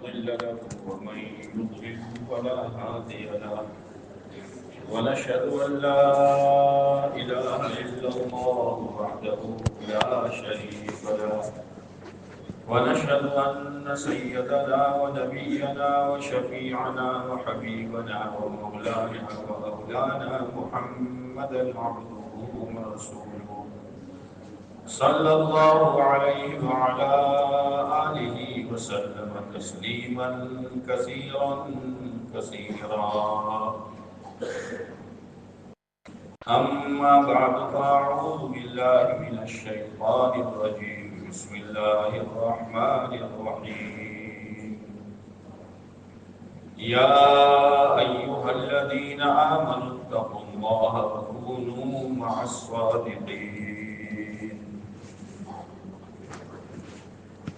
مضل له ومن يضلل فلا هادي له ونشهد أن لا إله إلا الله وحده لا شريك له ونشهد أن سيدنا ونبينا وشفيعنا وحبيبنا ومولانا وأولانا محمدا عبده ورسوله صلى الله عليه وعلى آله وسلم تسليما كثيرا كثيرا. أما بعد فأعوذ بالله من الشيطان الرجيم. بسم الله الرحمن الرحيم. يا أيها الذين آمنوا اتقوا الله وكونوا مع الصادقين.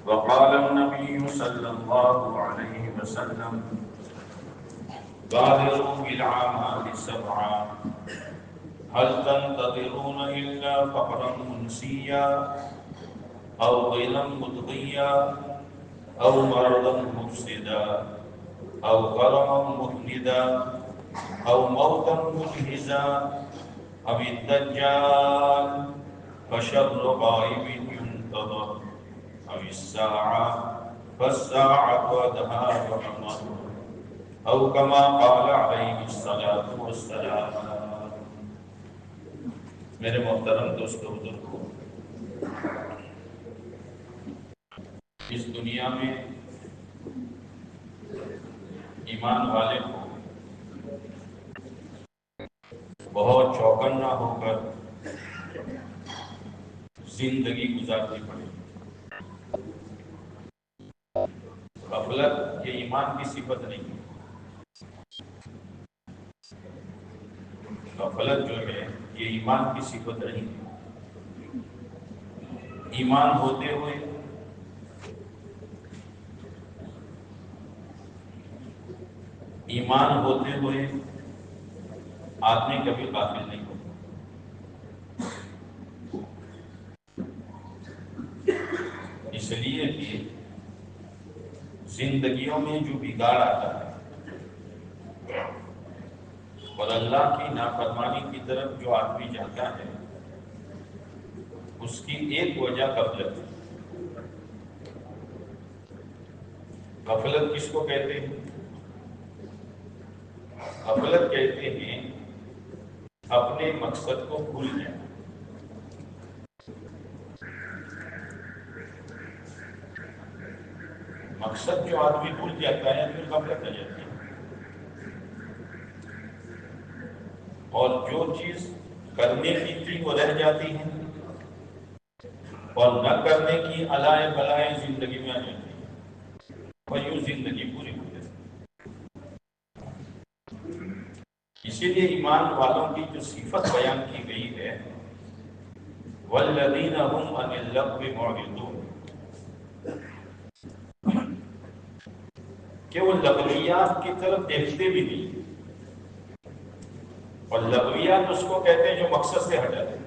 وقال النبي صلى الله عليه وسلم بادروا بالأعمال سبعا هل تنتظرون إلا فقرا منسيا أو غنى مطغيا أو مرضا مفسدا أو غرما مهندا أو موتا مجهزا أو الدجال فشر غائب ينتظر أو الساعة فالساعة أدهى وأمر أو كما قال عليه الصلاة والسلام. میرے محترم دوستو بزرگوں، اس دنیا میں ایمان والے کو بہت چوکنا ہو کر زندگی گزارنی پڑے. غفلت یہ ایمان کی صفت نہیں ہے. غفلت جو ہے یہ ایمان کی صفت نہیں ہے. ایمان ہوتے ہوئے آدمی کبھی غافل نہیں ہوتا. اس لیے کہ زندگیوں میں جو بگاڑ آتا ہے اور اللہ کی نافرمانی کی طرف جو آدمی جاتا ہے اس کی ایک وجہ غفلت ہے. غفلت کس کو کہتے ہیں؟ غفلت کہتے ہیں اپنے مقصد کو بھول جانا. مقصد جو آدمی بھول جاتا ہے پھر غفلت آ جاتی ہے. اور جو چیز کرنے کی تھی وہ رہ جاتی ہے اور نہ کرنے کی علائے بلائے زندگی میں آ جاتی ہے اور یوں زندگی پوری ہو جاتی ہے. اسی لیے ایمان والوں کی جو صفت بیان کی گئی ہے وَالَّذِينَ هُمْ عَنِ اللَّغْوِ مُعْرِضُونَ، کہ وہ لغویات کی طرف دیکھتے بھی نہیں. اور لغویات اس کو کہتے ہیں جو مقصد سے ہٹ جاتے ہیں.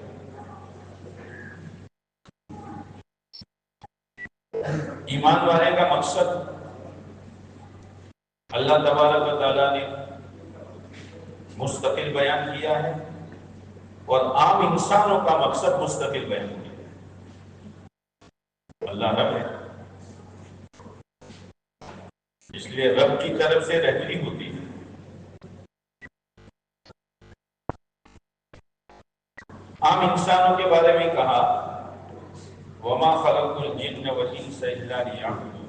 ایمان والے کا مقصد اللہ تبارک و تعالیٰ نے مستقل بیان کیا ہے اور عام انسانوں کا مقصد مستقل بیان کیا ہے. اللہ رب ہے، اس لیے رب کی طرف سے رہنمی ہوتی ہے. عام انسانوں کے بارے میں کہا وَمَا خَلَقْتُ الْجِنَّ وَالْإِنسَ إِلَّا لِيَعْبُدُونِ،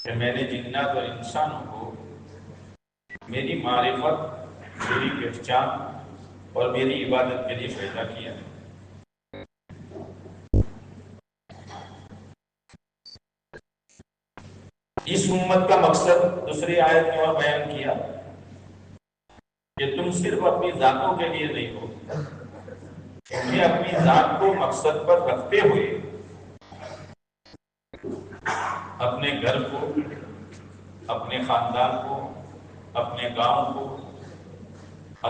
کہ میں نے جنات اور انسانوں کو میری معرفت، میری پہچان اور میری عبادت کے لیے پیدا کیا ہے. اس امت کا مقصد دوسری آیت میں اور بیان کیا کہ تم صرف اپنی ذاتوں کے لیے نہیں ہو، تمہیں اپنی ذات کو مقصد پر رکھتے ہوئے اپنے گھر کو، اپنے خاندان کو، اپنے گاؤں کو،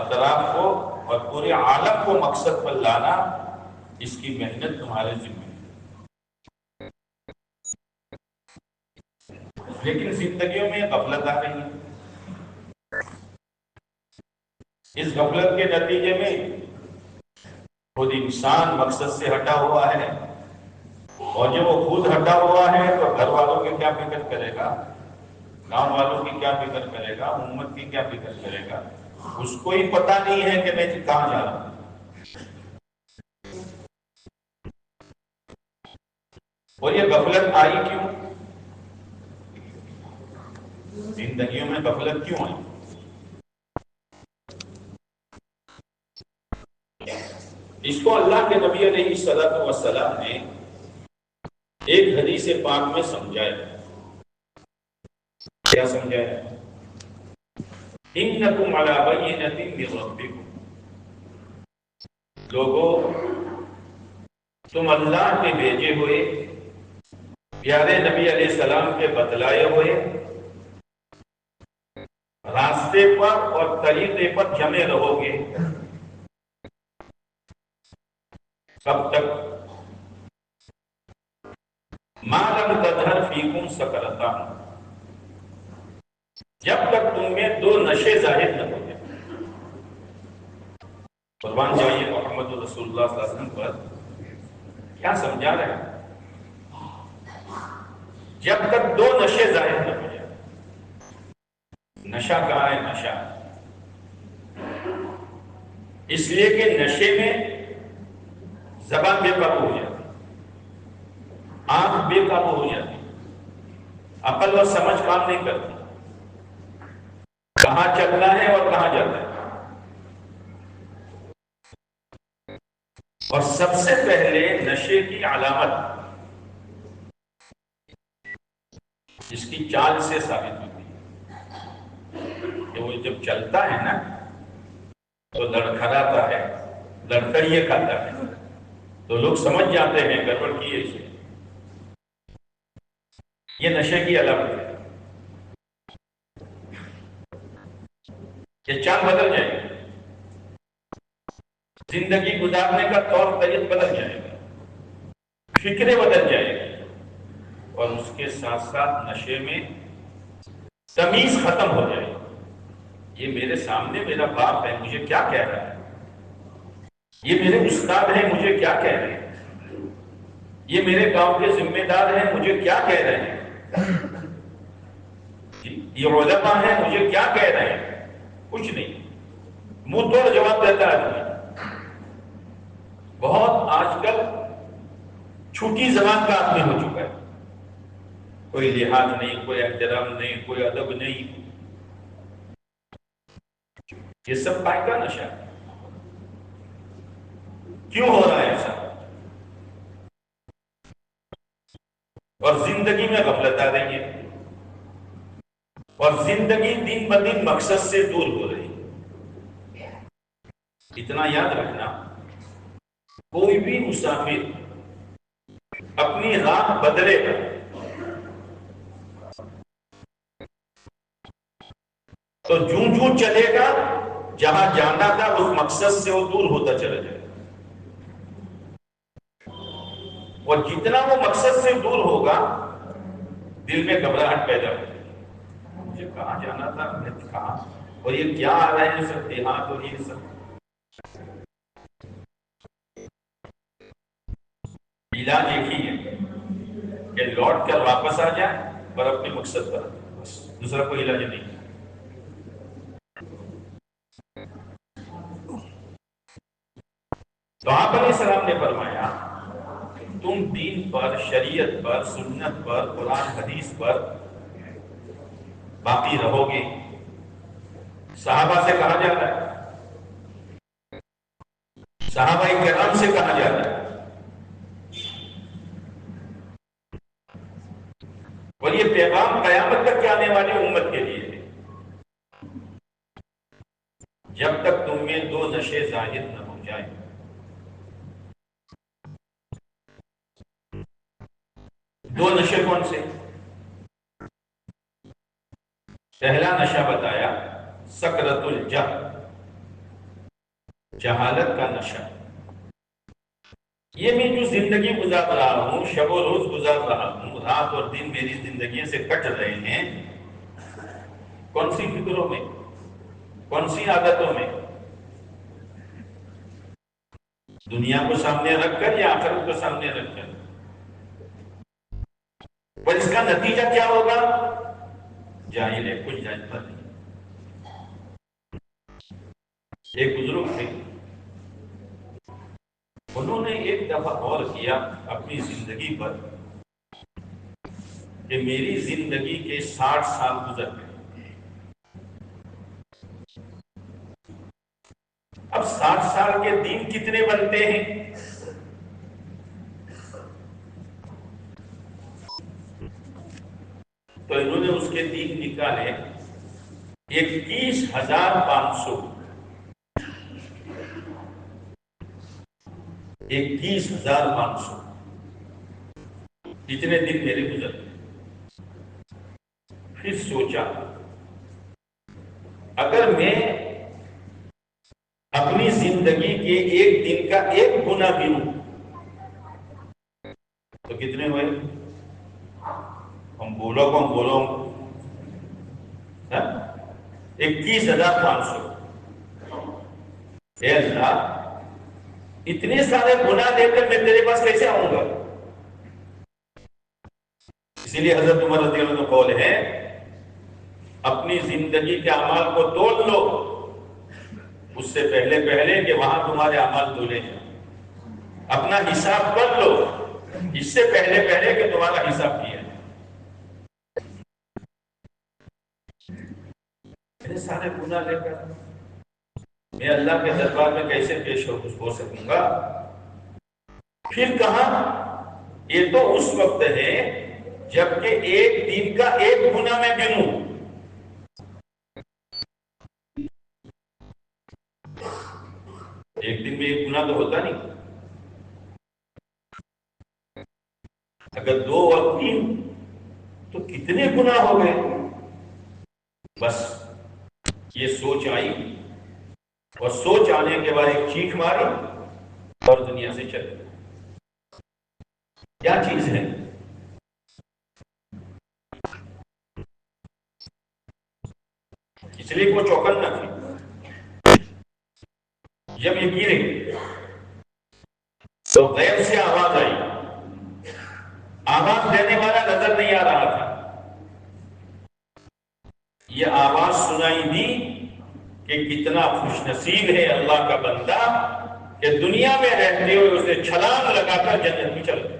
اطراف کو اور پورے عالم کو مقصد پر لانا، اس کی محنت تمہارے ذمہ ہے. لیکن زندگیوں میں غفلت آ رہی ہے. اس غفلت کے نتیجے میں خود انسان مقصد سے ہٹا ہوا ہے، اور جب وہ خود ہٹا ہوا ہے تو گھر والوں کی کیا فکر کرے گا، گاؤں والوں کی کیا فکر کرے گا، امت کی کیا فکر کرے گا. اس کو ہی پتا نہیں ہے کہ میں کہاں جا رہا ہوں. اور یہ غفلت آئی کیوں؟ زندگیوں میں غفلت کیوں آئی؟ اس کو اللہ کے نبی علیہ الصلوۃ والسلام نے ایک حدیث پاک میں سمجھایا. کیا سمجھایا؟ انکم علی بینۃ من ربکم. لوگوں، تم اللہ کے بھیجے ہوئے پیارے نبی علیہ السلام کے بتلائے ہوئے راستے پر اور طریقے پر جمے رہو گے. کب تک؟ ما لم تظہر فیکم سکرتا، جب تک تم میں دو نشے ظاہر نہ ہو جائے. قربان جائیے محمد رسول اللہ صلی اللہ علیہ وسلم پر کیا سمجھا رہے ہیں؟ جب تک دو نشے ظاہر نہ ہو جائے. نشہ کہاں ہے؟ نشہ اس لیے کہ نشے میں زبان بے قابو ہو جاتی، آنکھ بے قابو ہو جاتی، عقل و سمجھ کام نہیں کرتی، کہاں چلنا ہے اور کہاں جانا ہے. اور سب سے پہلے نشے کی علامت اس کی چال سے ثابت ہوتی ہے کہ وہ جب چلتا ہے نا تو لڑکھڑاتا ہے، لڑکڑیے کھاتا ہے، تو لوگ سمجھ جاتے ہیں گڑبڑ کی ہے اسے. یہ نشے کی علامت ہے. یہ چال بدل جائے گی، زندگی گزارنے کا طور طریق بدل جائے گا، فکریں بدل جائے گی، اور اس کے ساتھ ساتھ نشے میں تمیز ختم ہو جائے گی. یہ میرے سامنے میرا باپ ہے، مجھے کیا کہہ رہا ہے، یہ میرے استاد ہیں، مجھے کیا کہہ رہے ہیں، یہ میرے گاؤں کے ذمہ دار ہیں، مجھے کیا کہہ رہے ہیں، یہ علماء ہیں، مجھے کیا کہہ رہے ہیں. کچھ نہیں، منہ توڑ جواب دیتا ہے. بہت آج کل چھوٹی زبان کا آدمی ہو چکا ہے، کوئی لحاظ نہیں، کوئی احترام نہیں، کوئی ادب نہیں. یہ سب پائے کا نشہ. کیوں ہو رہا ہے ایسا؟ اور زندگی میں غفلت آ رہی ہے، اور زندگی دن بدن مقصد سے دور ہو رہی ہے. اتنا یاد رکھنا، کوئی بھی مسافر اپنی راہ بدلے گا تو جوں چلے گا جہاں جانا تھا اس مقصد سے وہ دور ہوتا چلا جائے گا. اور جتنا وہ مقصد سے دور ہوگا دل میں گھبراہٹ پیدا ہوگی. مجھے کہاں جانا تھا، میں کہاں، اور یہ کیا آ رہے ہیں سب دیہات اور یہ سب. علاج ایک ہی ہے کہ لوٹ کر واپس آ جائے اور اپنے مقصد پر، بس دوسرا کوئی علاج نہیں. تو آپ علیہ السلام نے فرمایا تم دین پر، شریعت پر، سنت پر، قرآن حدیث پر باقی رہو گے. صحابہ سے کہا جاتا ہے، صحابہ کرام سے کہا جاتا ہے، اور یہ پیغام قیامت تک کے آنے والی امت کے لیے ہے. جب تک تم میں دو نشے ظاہر نہ ہو جائیں. دو نشے کون سے؟ پہلا نشہ بتایا سکرت الجہل، جہالت کا نشہ. یہ میں جو زندگی گزار رہا ہوں، شب و روز گزار رہا ہوں، رات اور دن میری زندگی سے کٹ رہے ہیں، کون سی فکروں میں، کون سی عادتوں میں؟ دنیا کو سامنے رکھ کر یا آخرت کو سامنے رکھ کر؟ اور اس کا نتیجہ کیا ہوگا؟ جاہل ہے، کچھ جانتا نہیں۔ ایک بزرگ تھے، انہوں نے ایک دفعہ غور کیا اپنی زندگی پر کہ میری زندگی کے 60 سال گزر گئے، اب 60 سال کے دن کتنے بنتے ہیں؟ تو انہوں نے اس کے دن نکالے 21,500۔ 21,500 اتنے دن میرے گزر گئے۔ پھر سوچا اگر میں اپنی زندگی کے ایک دن کا 1 گنا گنوں تو کتنے ہوئے؟ ہم بولو 21,500۔ اے اللہ، اتنے سارے گناہ دے کر میں تیرے پاس کیسے آؤں گا؟ اسی لیے حضرت عمر رضی اللہ عنہ قول ہے، اپنی زندگی کے اعمال کو تول لو اس سے پہلے کہ وہاں تمہارے اعمال تولے جائیں۔ اپنا حساب کر لو اس سے پہلے کہ تمہارا حساب کیا جائے۔ میرے سارے گناہ لے کر میں اللہ کے دربار میں کیسے پیش ہو سکوں گا؟ پھر کہا یہ تو اس وقت ہے جبکہ ایک دن کا 1 گنا میں گنوں۔ ایک دن میں 1 گنا تو ہوتا نہیں، اگر 2 اور 3 تو کتنے گنا ہو گئے؟ بس یہ سوچ آئی اور سوچ آنے کے بعد ایک چیخ ماری اور دنیا سے چل گئی۔ کیا چیز ہے؟ اس لیے وہ چوکن نہ تھی۔ جب یہ گرے تو غیب سے آواز آئی، آواز دینے والا نظر نہیں آ رہا تھا، یہ آواز سنائی دی کہ کتنا خوش نصیب ہے اللہ کا بندہ کہ دنیا میں رہتے ہوئے اسے چھلانگ لگا کر جنت میں چل گئے۔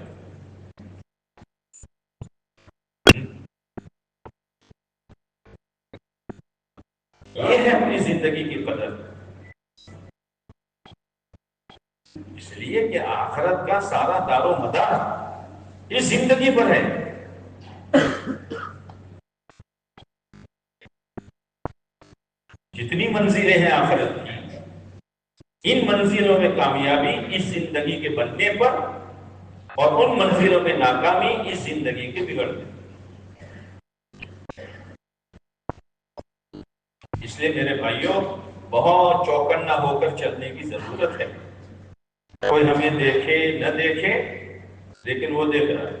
یہ ہے اپنی زندگی کی قدر، اس لیے کہ آخرت کا سارا دار و مدار اس زندگی پر ہے۔ جتنی منزلیں ہیں آخرت کی، ان منزلوں میں کامیابی اس زندگی کے بننے پر اور ان منزلوں میں ناکامی اس زندگی کے بگڑنے پر۔ اس لیے میرے بھائیوں بہت چوکنا ہو کر چلنے کی ضرورت ہے۔ کوئی ہمیں دیکھے نہ دیکھے لیکن وہ دیکھ رہا ہے،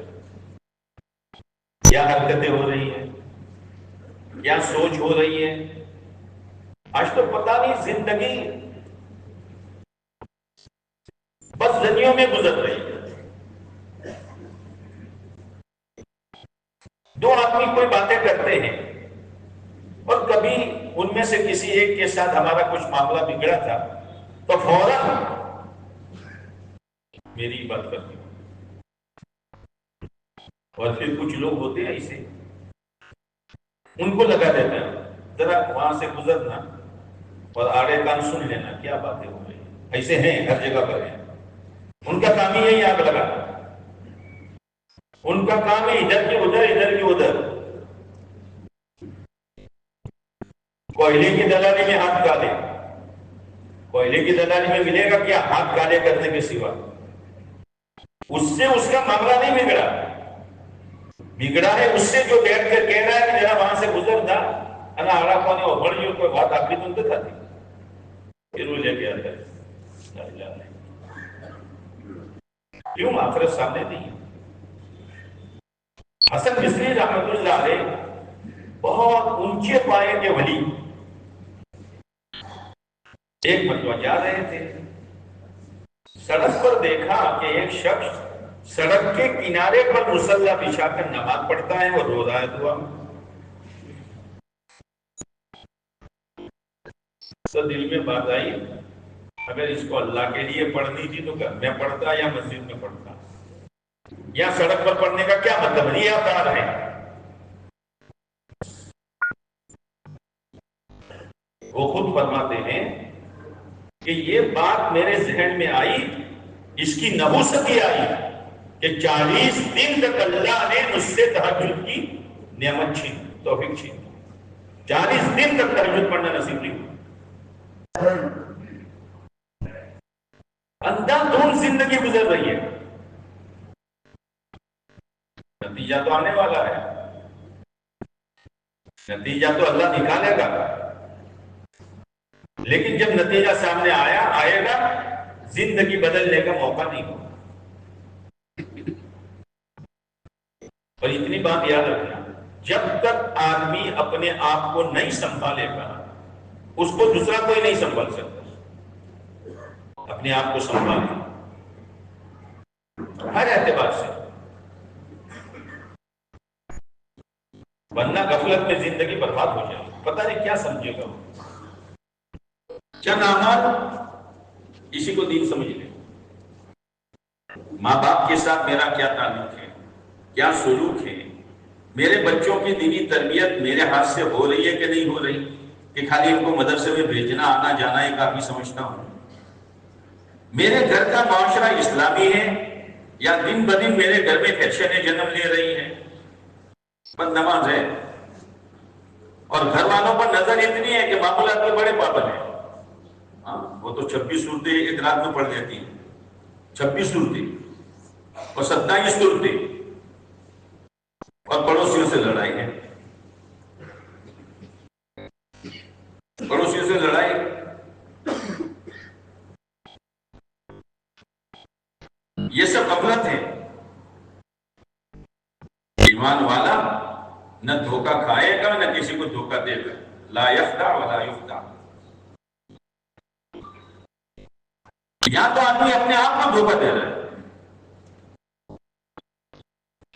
کیا حرکتیں ہو رہی ہیں، کیا سوچ ہو رہی ہے۔ آج تو پتہ نہیں زندگی بس زنیوں میں گزر رہی ہے۔ 2 آدمی کوئی باتیں کرتے ہیں اور کبھی ان میں سے کسی ایک کے ساتھ ہمارا کچھ معاملہ بگڑا تھا تو فوراً میری بات کرتے ہیں، اور پھر کچھ لوگ ہوتے ہیں ایسے، ان کو لگا دیتا ہے ذرا وہاں سے گزرنا اور آڑے کان سن لینا کیا باتیں ہو رہی ہیں۔ ایسے ہیں، ہر جگہ پر ہیں، ان کا کام ہی ہے آگ لگانا، ان کا کام ہے ادھر کی ادھر ادھر کی ادھر، کوئلے کی دلالی میں ہاتھ کالے۔ کوئلے کی دلالی میں ملے گا کیا ہاتھ کالے کرنے کے سوا؟ اس سے اس کا معاملہ نہیں بگڑا، بگڑا ہے اس سے جو بیٹھ کر کہہ رہا ہے کہ ذرا وہاں سے گزر تھا انا آڑا پانے اور بڑھ جو کوئی بات آپ کی تو ان تھا تھی، پھر وہ لے کے آتا ہے۔ کیوں؟ آخرت سامنے نہیں ہے۔ حسن بصری رحمۃ اللہ علیہ بہت اونچے پائے کے ولی، ایک مرتبہ جا رہے تھے، سڑک پر دیکھا کہ ایک شخص سڑک کے کنارے پر مصلی بچھا کر نماز پڑھتا ہے اور رو رہا ہے دعا میں۔ تو دل میں بات آئی، اگر اس کو اللہ کے لیے پڑھنی تھی تو گھر میں پڑھتا یا مسجد میں پڑھتا، یا سڑک پر پڑھنے کا کیا مطلب ہے؟ یہ اپرادھ ہے۔ وہ خود فرماتے ہیں کہ یہ بات میرے ذہن میں آئی، اس کی نبوست یہ آئی کہ 40 دن تک اللہ نے مجھ سے تہجد کی نعمت چھین، توفیق چھین، 40 دن تک تہجد پڑھنا نصیب نہیں ہوا۔ اندھا دھند زندگی گزر رہی ہے، نتیجہ تو آنے والا ہے، نتیجہ تو اللہ نکالے گا، لیکن جب نتیجہ سامنے آئے گا، زندگی بدلنے کا موقع نہیں ہوگا۔ اور اتنی بات یاد رکھنا، جب تک آدمی اپنے آپ کو نہیں سنبھالے گا، اس کو دوسرا کوئی نہیں سنبھال سکتا۔ اپنے آپ کو سنبھالے ہر اعتبار سے، ورنہ غفلت میں زندگی برباد ہو جائے، پتہ نہیں کیا سمجھے گا وہ۔ چند اعمال اسی کو دین سمجھ لے۔ ماں باپ کے ساتھ میرا کیا تعلق ہے، کیا سلوک ہے، میرے بچوں کی دینی تربیت میرے ہاتھ سے ہو رہی ہے کہ نہیں ہو رہی، کہ خالی ان کو مدرسے میں بھیجنا آنا جانا ہی کافی سمجھتا ہوں۔ میرے گھر کا معاشرہ اسلامی ہے یا دن بدن میرے گھر میں فیشنیں جنم لے رہی ہیں، بد نماز ہے، اور گھر والوں پر نظر اتنی ہے کہ معاملات کے بڑے پابند ہیں۔ ہاں، وہ تو 26 صورتیں ایک رات میں پڑھ لیتی ہیں، 26 صورتیں اور 27 صورتیں، اور پڑوسیوں سے لڑائی ہے، پڑوسیوں سے لڑائی۔ یہ سب غفلت ہے۔ ایمان والا نہ دھوکہ کھائے گا نہ کسی کو دھوکہ دے گا، لا یخدع ولا یخدع۔ یا تو آدمی اپنے آپ کو دھوکہ دے رہا ہے،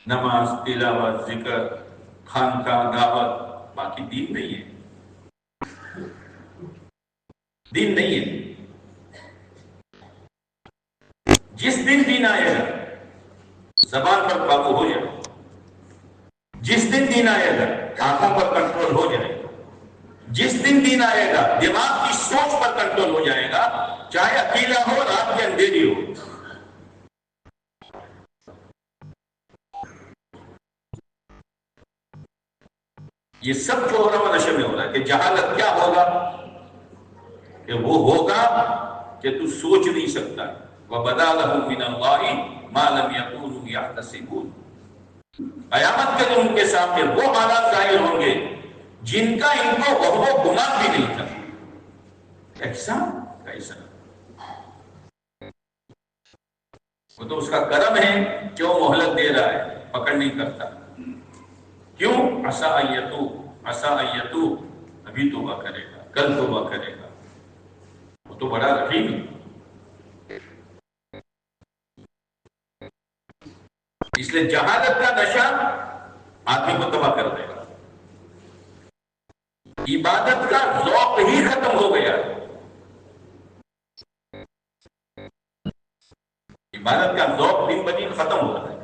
نماز، تلاوت، ذکر، خانقاہ، دعوت، باقی دین نہیں ہے، دین نہیں ہے۔ جس دن دین آئے گا زبان پر قابو ہو جائے، جس دن دین آئے گا آنکھوں پر کنٹرول ہو جائے گا، جس دن دین آئے گا دماغ کی سوچ پر کنٹرول ہو جائے گا، چاہے اکیلا ہو، رات کی اندھیری ہو۔ یہ سب جو ہو رہا ہے نشے میں ہو رہا ہے کہ جہالت کیا ہوگا، کہ وہ ہوگا کہ تو سوچ نہیں سکتا۔ وَبَدَا لَهُم مِّنَ اللَّهِ مَا لَمْ يَكُونُوا يَحْتَسِبُونَ۔ قیامت کے دن ان کے سامنے وہ حالات ظاہر ہوں گے جن کا ان کو وہم و گمان بھی نہیں تھا۔ کیسا وہ تو اس کا کرم ہے کہ وہ مہلت دے رہا ہے، پکڑ نہیں کرتا۔ کیوں؟ عسیٰ ان یتوب، عسیٰ ان یتوب، ابھی توبہ کرے گا، کل توبہ کرے گا، وہ تو بڑا رحیم ہے۔ اس لیے جہالت کا نشہ آدمی کو تباہ کر دے گا۔ عبادت کا ذوق ہی ختم ہو گیا، عبادت کا ذوق دن بدن ختم ہو رہا ہے،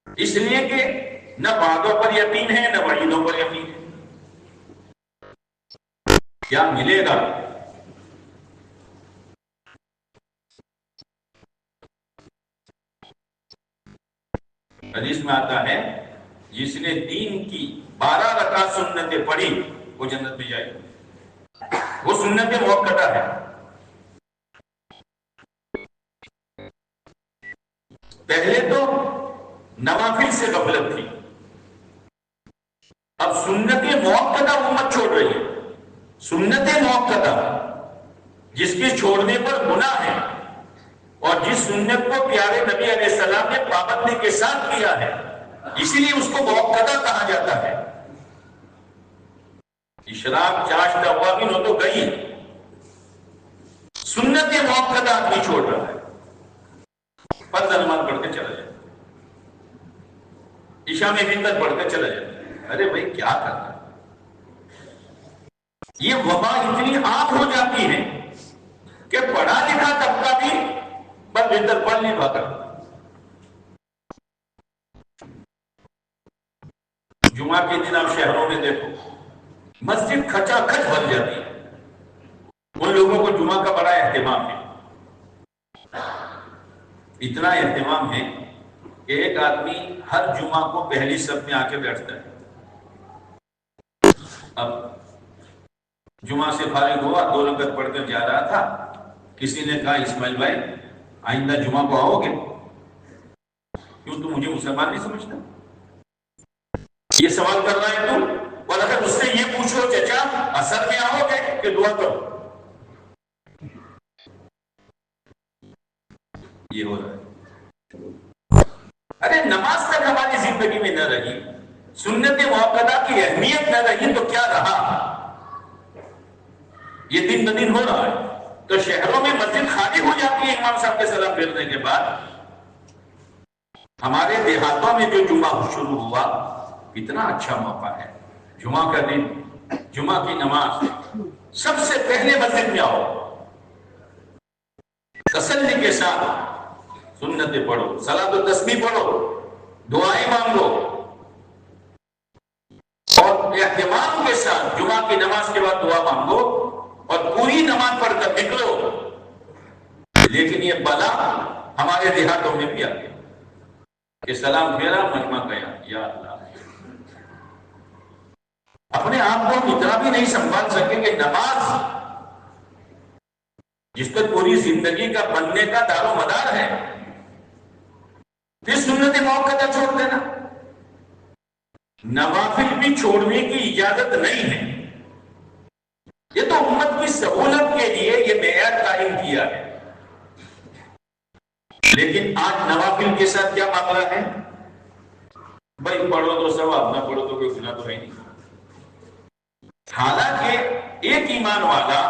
اس لیے کہ نہ وعدوں پر یقین ہے نہ وعیدوں پر یقین ہے۔ کیا ملے گا؟ حدیث میں آتا ہے جس نے دین کی 12 رکعت سنتیں پڑھی وہ جنت میں جائے گا۔ وہ سنتیں موقتہ ہے۔ پہلے تو نوافل سے غفلت تھی، اب سنتیں موقتہ امت چھوڑ رہی ہے۔ سنتیں موقتہ جس کے چھوڑنے پر گناہ ہے اور جس سنت کو پیارے نبی علیہ السلام نے پابندی کے ساتھ کیا ہے، اسی لیے اس کو موقدہ کہا جاتا ہے۔ اشراق چاشت اواگن ہو تو گئی، سنت موقدہ آدمی چھوڑ رہا ہے، فرض نماز پڑھ کے چلا جائے، عشاء میں وتر پڑھ کے چلا جائے، ارے بھائی کیا کرنا ہے؟ یہ وبا اتنی عام ہو جاتی ہے کہ پڑھا لکھا طبقہ بھی بس وتر پڑھ نہیں پاتا۔ جمعہ کے دن آپ شہروں میں دیکھو، مسجد کھچا کھچ بھر جاتی ہے، ان لوگوں کو جمعہ کا بڑا اہتمام ہے۔ اتنا اہتمام ہے کہ ایک آدمی ہر جمعہ کو پہلی صف میں آ کے بیٹھتا ہے۔ اب جمعہ سے فارغ ہوا، 2 رکعت پڑھ کر جا رہا تھا، کسی نے کہا اسماعیل بھائی آئندہ جمعہ کو آؤ گے؟ کیوں تم مجھے مسلمان نہیں سمجھتا؟ یہ سوال کر رہا ہے تو، اور اگر اس سے یہ پوچھو چچا اثر میں آؤ گے کہ دعا کرو؟ یہ ہو رہا ہے۔ ارے نماز تک ہماری زندگی میں نہ رہی، سنت موقدہ کی اہمیت نہ رہی تو کیا رہا؟ یہ دن بدن ہو رہا ہے۔ تو شہروں میں مسجد خالی ہو جاتی ہے امام صاحب کے سلام پھیرنے کے بعد۔ ہمارے دیہاتوں میں جو جمعہ شروع ہوا، اتنا اچھا موقع ہے، جمعہ کا دن، جمعہ کی نماز، سب سے پہلے مسجد میں آؤ، تسلی کے ساتھ سنتیں پڑھو، صلاۃ التسبیح پڑھو، دعائیں مانگو، اور اہتمام کے ساتھ جمعہ کی نماز کے بعد دعا مانگو اور پوری نماز پڑھ کر نکلو۔ لیکن یہ بلا ہمارے دیہاتوں میں بھی آ گیا کہ سلام پھیرا مجمع گیا، یا اللہ، اپنے آپ کو اتنا بھی نہیں سنبھال سکے کہ نماز جس پر پوری زندگی کا بننے کا دار و مدار ہے، پھر سنت موقدہ چھوڑ دینا۔ نوافل بھی چھوڑنے کی اجازت نہیں ہے، یہ تو امت کی سہولت کے لیے یہ معیار قائم کیا ہے۔ لیکن آج نوافل کے ساتھ کیا معاملہ ہے؟ بھائی پڑھو تو ثواب، نہ پڑھو تو کوئی گناہ تو ہے نہیں۔ حالانکہ ایک ایمان والا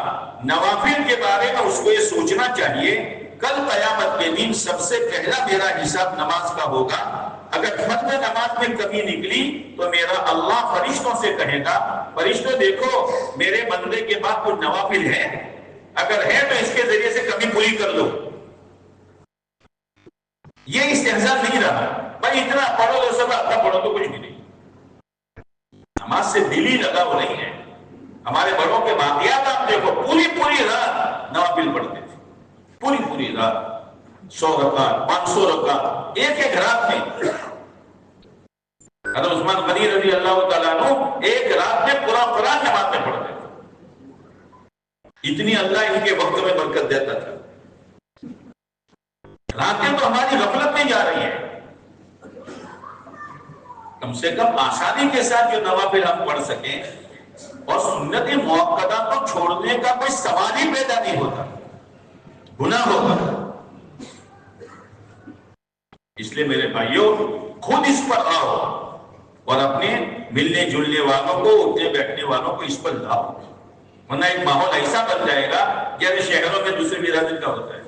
نوافل کے بارے میں اس کو یہ سوچنا چاہیے، کل قیامت کے دن سب سے پہلا میرا حساب نماز کا ہوگا۔ اگر فرض نماز میں کمی نکلی تو میرا اللہ فرشتوں سے کہے گا، فرشتوں دیکھو میرے بندے کے بعد کوئی نوافل ہے، اگر ہے تو اس کے ذریعے سے کمی پوری کر لو۔ یہ استحسان نہیں رہا، بھائی اتنا پڑھو تو سب، اتنا پڑھو تو کچھ بھی نہیں۔ نماز سے دلی لگاؤ نہیں ہے۔ ہمارے بڑوں کے واقعات آپ دیکھو، پوری رات نوافل پڑھتے تھے، پوری رات 100 رکعت 500 رکعت ایک رات میں۔ حضرت عثمان غنی رضی اللہ تعالیٰ عنہ ایک رات میں پورا قرآن جماعت میں پڑھتے تھے، اتنی اللہ ان کے وقت میں برکت دیتا تھا۔ راتیں تو ہماری غفلت میں جا رہی ہیں، کم سے کم آسانی کے ساتھ جو نوافل ہم پڑھ سکیں، اور سنت موقدہ کو چھوڑنے کا کوئی سوال ہی پیدا نہیں ہوتا، گناہ ہوگا۔ اس لیے میرے بھائیوں، خود اس پر آؤ اور اپنے ملنے جلنے والوں کو، اٹھنے بیٹھنے والوں کو اس پر لاؤ، ورنہ ایک ماحول ایسا بن جائے گا جیسے شہروں میں دوسرے برادری کا ہوتا ہے۔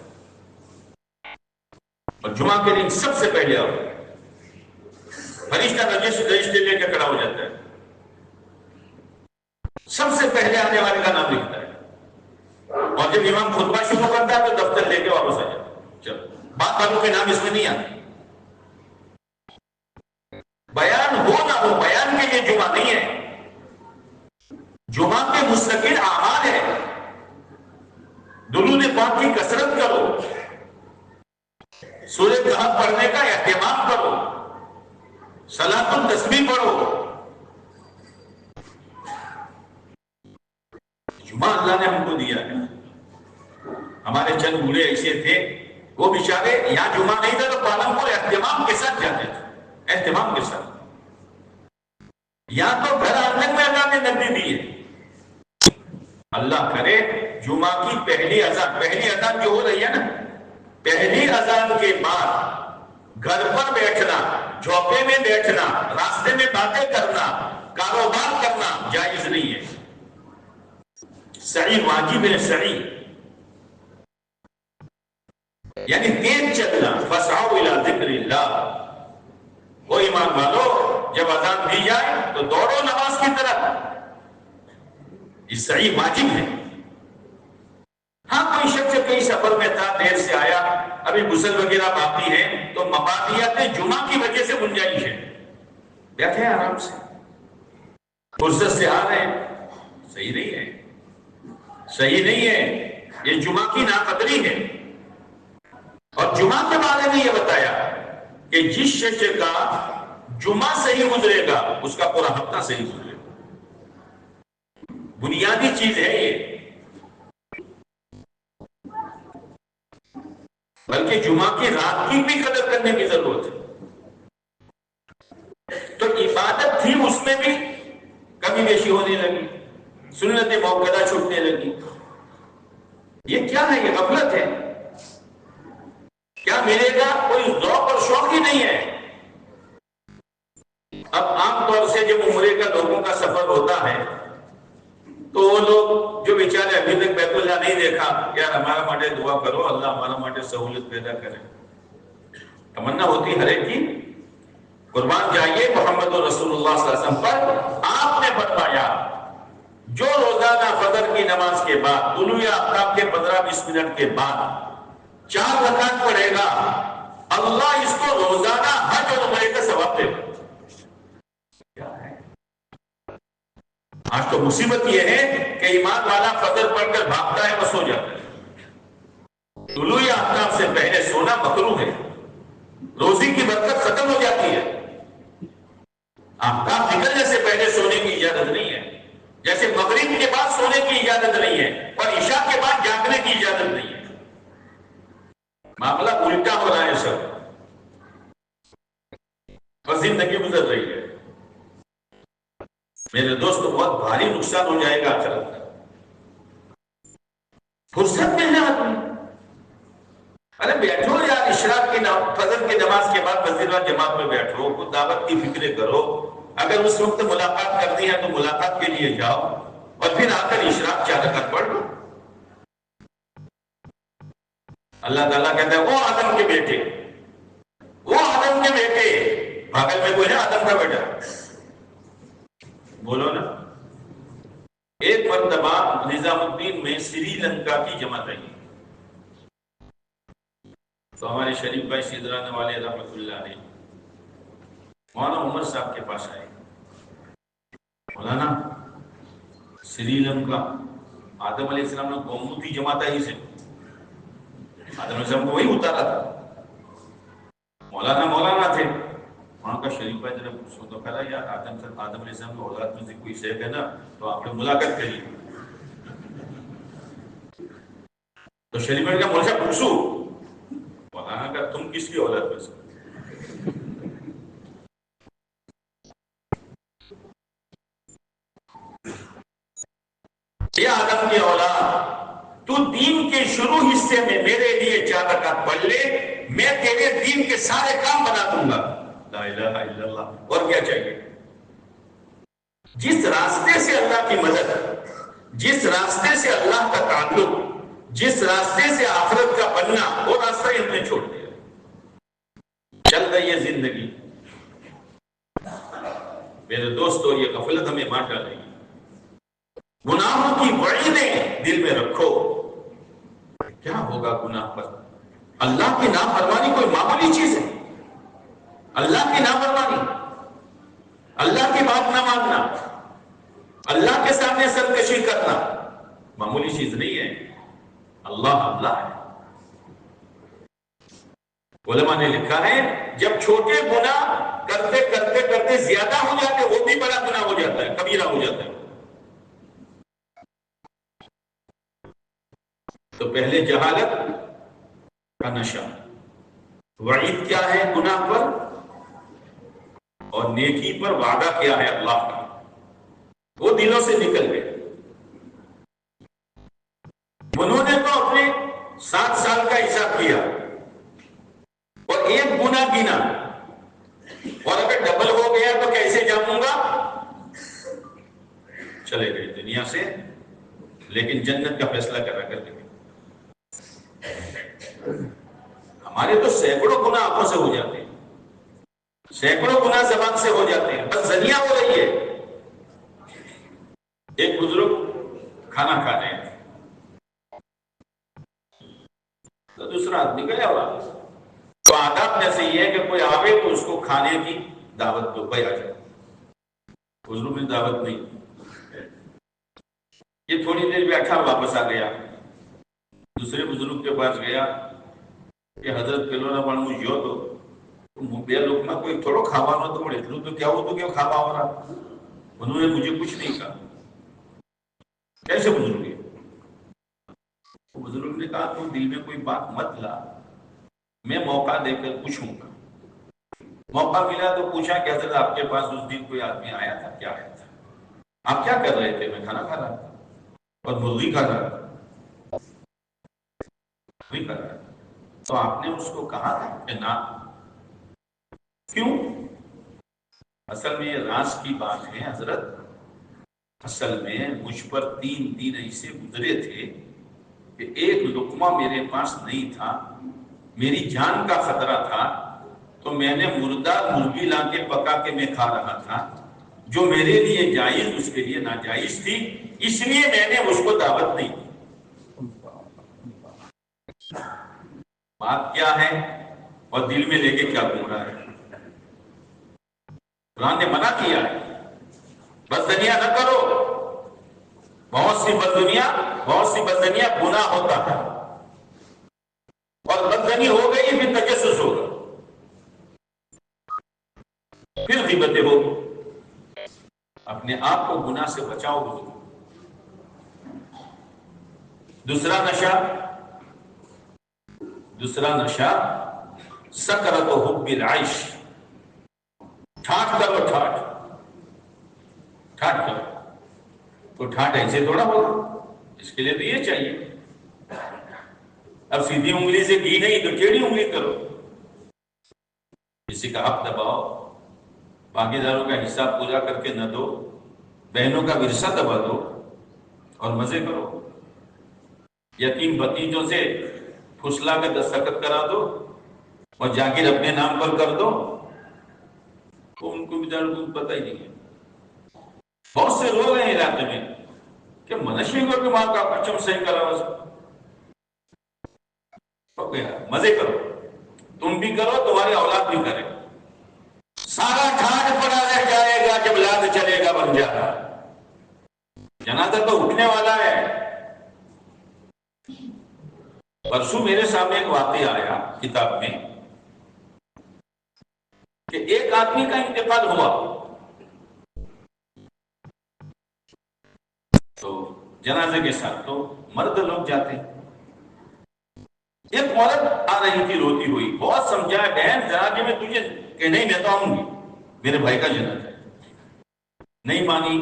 اور جمعہ کے دن سب سے پہلے آؤ، فرشتہ رجسٹر لے کے کھڑا ہو جاتا ہے، سب سے پہلے آنے والے کا نام لکھتا ہے، اور جب امام خطبہ شروع کرتا ہے تو دفتر لے کے واپس آ جاتا ہے۔ چلو، بات والوں کے نام اس میں نہیں آتے۔ بیان ہو نہ ہو، بیان کے لیے جمعہ نہیں ہے، جمعہ کے مستقل اعمال ہے۔ درود پاک کی کثرت کرو، سورہ کہف پڑھنے کا اہتمام کرو، صلاۃ التسبیح پڑھو۔ جمعہ اللہ نے ہم کو دیا ہے۔ ہمارے چند بوڑھے ایسے تھے، وہ بیچارے یہاں جمعہ نہیں تھا تو پالنپور اہتمام کے ساتھ جاتے تھے، اہتمام کے ساتھ۔ یہاں تو گھر آنگن میں اللہ نے نبی دی ہے۔ اللہ کرے جمعہ کی پہلی اذان جو ہو رہی ہے نا، پہلی اذان کے بعد گھر پر بیٹھنا، جھوپڑے میں بیٹھنا، راستے میں باتیں کرنا، کاروبار کرنا جائز نہیں ہے. سعی واجب ہے، سعی یعنی تیز چلنا. فسعوا الی ذکر اللہ. وہ ایمان والو جب اذان دی جائے تو دوڑو نماز کی طرف. یہ سعی واجب ہے. ہاں کوئی شخص کئی سفر میں تھا، دیر سے آیا، ابھی غسل وغیرہ باقی ہے، تو مبادیات جمعہ کی وجہ سے گنجائش ہے، بیٹھے آرام سے، فرصت سے آ رہے ہیں. صحیح نہیں ہے، صحیح نہیں ہے. یہ جمعہ کی ناقدری ہے. اور جمعہ کے بارے میں یہ بتایا کہ جس شخص کا جمعہ صحیح گزرے گا اس کا پورا ہفتہ صحیح گزرے گا. بنیادی چیز ہے یہ. بلکہ جمعہ کی رات کی بھی قدر کرنے کی ضرورت ہے. تو عبادت تھی، اس میں بھی کمی بیشی ہونے لگی، سنت موقدہ چھوٹنے لگی. یہ کیا ہے؟ یہ غفلت ہے. کیا ملے گا؟ کوئی ذوق اور شوق ہی نہیں ہے. اب عام طور سے جب عمرے کا لوگوں کا سفر ہوتا ہے تو وہ لوگ جو بیچارے ابھی تک بیت اللہ نہیں دیکھا، یار ہمارا ماٹے دعا کرو، اللہ ہمارا ماٹے سہولت پیدا کرے. تمنا ہوتی ہر ایک کی. قربان جائیے محمد رسول اللہ صلی اللہ علیہ وسلم پر. آپ نے فرمایا جو روزانہ فجر کی نماز کے بعد طلوع آفتاب کے 15-20 منٹ کے بعد 4 رکعت پڑھے گا، اللہ اس کو روزانہ حج اور عمرے کا ثواب دے گا. آج تو مصیبت یہ ہے کہ ایمان والا فجر پڑھ کر بھاگتا ہے، بس ہو جاتا ہے. طلوع آفتاب سے پہلے سونا مکروہ ہے. روزی کی برکت ختم ہو جاتی ہے. آفتاب نکلنے سے پہلے سونے کی اجازت نہیں ہے. جیسے مغرب کے بعد سونے کی اجازت نہیں ہے اور عشاء کے بعد جاگنے کی اجازت نہیں ہے. معاملہ الٹا ہو رہا ہے سب، اور زندگی گزر رہی ہے. میرے دوست بہت بھاری نقصان ہو جائے گا آخرت کا. فرصت میں ہے آدمی، ارے بیٹھو یار، اشراق کی فجر کی نماز کے بعد مسجد و جماعت میں بیٹھو، کچھ دعوت کی فکریں کرو. اگر اس وقت ملاقات کرنی ہے تو ملاقات کے لیے جاؤ، اور پھر آ کر اشراق 4 رکعت پڑھ لو. اللہ تعالیٰ کہتا ہے وہ آدم کے بیٹے، وہ آدم کے بیٹے. پاگل میں کوئی ہے آدم کا بیٹا؟ بولو نا. ایک مرتبہ نظام الدین میں سری لنکا کی جماعت آئی تو ہمارے شریف بھائی سیدرانے والے رحمۃ اللہ علیہ مولانا عمر صاحب کے پاس آئے. مولانا سری لنکا آدم علیہ السلام نے گومتی جماعت آئی سے، آدم علیہ السلام کو وہی اتارا تھا. مولانا تھے وہاں کا. شریف بھائی ذرا پوچھو تو کرا یار آدم علیہ السلام کی اولاد میں سے کوئی شیخ ہے نا تو آپ نے ملاقات کری. تو شریف بھائی کا مولشا پوچھو. مولانا کا تم کس کی اولاد میں سے؟ یہ آدم کی اولاد، تو دین کے شروع حصے میں میرے لیے 4 رکعت پڑھ لے، میں تیرے دین کے سارے کام بنا دوں گا. لا الہ الا اللہ. اور کیا چاہیے؟ جس راستے سے اللہ کی مدد، جس راستے سے اللہ کا تعلق، جس راستے سے آخرت کا بننا، وہ راستہ ہم نے چھوڑ دیا. چل رہی ہے زندگی. میرے دوستو یہ غفلت ہمیں مار ڈالے گی. گناہوں کی وعیدیں دل میں رکھو. کیا ہوگا گناہ پر؟ اللہ کی نافرمانی کوئی معمولی چیز ہے؟ اللہ کی نافرمانی، اللہ کی بات نہ ماننا، اللہ کے سامنے سرکشی کرنا معمولی چیز نہیں ہے. اللہ ہے. علماء نے لکھا ہے جب چھوٹے گناہ کرتے کرتے کرتے زیادہ ہو جاتے وہ بھی بڑا گناہ ہو جاتا ہے، کبیرہ ہو جاتا ہے. تو پہلے جہالت کا نشہ. وعید کیا ہے گناہ پر اور نیکی پر وعدہ کیا ہے اللہ کا، وہ دلوں سے نکل گئے. انہوں نے تو اپنے 7 سال کا حساب کیا گیا تو کیسے جاؤں گا؟ چلے گئے دنیا سے، لیکن جنت کا فیصلہ کرا کر کے ہمارے تو سینکڑوں گنا آنکھوں سے ہو جاتے ہیں، سینکڑوں گنا زبان سے ہو جاتے ہیں، بس زنیاں ہو رہی ہے۔ ایک بزرگ کھانا کھا رہے ہیں تو دوسرا آدمی گیا ہوا، تو آداب جیسے یہ ہے کہ کوئی آوے تو اس کو کھانے کی دعوت دو، بھائی آ جائے۔ بزرگ نے دعوت نہیں، یہ تھوڑی دیر بیٹھا واپس آ گیا، دوسرے بزرگ کے پاس گیا کہ حضرت پہلو نہ بڑھ مجھ یو تو بے لوگ نہ کوئی تھوڑو کھاوا نہ تو بڑے تو کیا ہو تو کیا کھاوا ہو رہا؟ انہوں نے مجھے کچھ نہیں کہا۔ کیسے بزرگ ہے؟ بزرگ نے کہا تو دل میں کوئی بات مت لا، میں موقع دے کر پوچھوں گا۔ موقع ملا تو پوچھا کہ حضرت آپ کے پاس اس دن کوئی آدمی آیا تھا؟ کیا آیا تھا؟ آپ کیا کر رہے تھے؟ میں کھانا کھا رہا تھا اور مرغی کھا رہا تھا، مرغی کھا رہا تھا۔ تو آپ نے اس کو کہا کہ نہ، کیوں؟ اصل میں یہ راز کی بات ہے حضرت، اصل میں مجھ پر 3 دن ایسے گزرے تھے کہ ایک لقمہ میرے پاس نہیں تھا، میری جان کا خطرہ تھا، تو میں نے مردار مرغی لا کے پکا کے میں کھا رہا تھا، جو میرے لیے جائز اس کے لیے ناجائز تھی، اس لیے میں نے اس کو دعوت نہیں دی۔ بات کیا ہے اور دل میں لے کے کیا گھوم رہا ہے؟ قرآن نے منع کیا ہے بددنیا نہ کرو، بہت سی بددنیا گناہ ہوتا ہے، اور بددنی ہو گئی پھر تجسس ہوگا، پھر غیبتیں ہوگی۔ اپنے آپ کو گناہ سے بچاؤ بزرگ۔ دوسرا نشہ سکرت حب العیش، ٹھاٹ کرو، ٹھاٹ کرو۔ تو ٹھاٹ ایسے تھوڑا ہوگا، اس کے لیے تو یہ چاہیے۔ اب سیدھی انگلی سے گھی نہیں تو ٹیڑھی انگلی کرو، کسی کا حق دباؤ، باقی داروں کا حساب پورا کر کے نہ دو، بہنوں کا ورثہ دبا دو اور مزے کرو، یتیم بتیجوں سے پھسلا کے دستخط کرا دو اور جاگیر اپنے نام پر کر دو، تو ان کو بیچاروں کو پتہ ہی نہیں ہے۔ بہت سے لوگ ہیں علاقے میں کہ منشی کو کہ ماں کا پچم صحیح کرا ہو گیا، مزے کرو، تم بھی کرو، تمہاری اولاد بھی کرے، سارا ٹھاٹ پڑا رہ جائے گا جب لاد چلے گا بن جانا۔ جنازہ تو اٹھنے والا ہے۔ پرسوں میرے سامنے ایک واقعہ آیا کتاب میں کہ ایک آدمی کا انتقال ہوا، تو جنازے کے ساتھ تو مرد لوگ جاتے ہیں۔ ایک عورت آ رہی تھی روتی ہوئی، بہت سمجھایا بہن جنازے میں تجھے کہ نہیں میں تو آؤں گی، میرے بھائی کا جنازہ ہے، نہیں مانی۔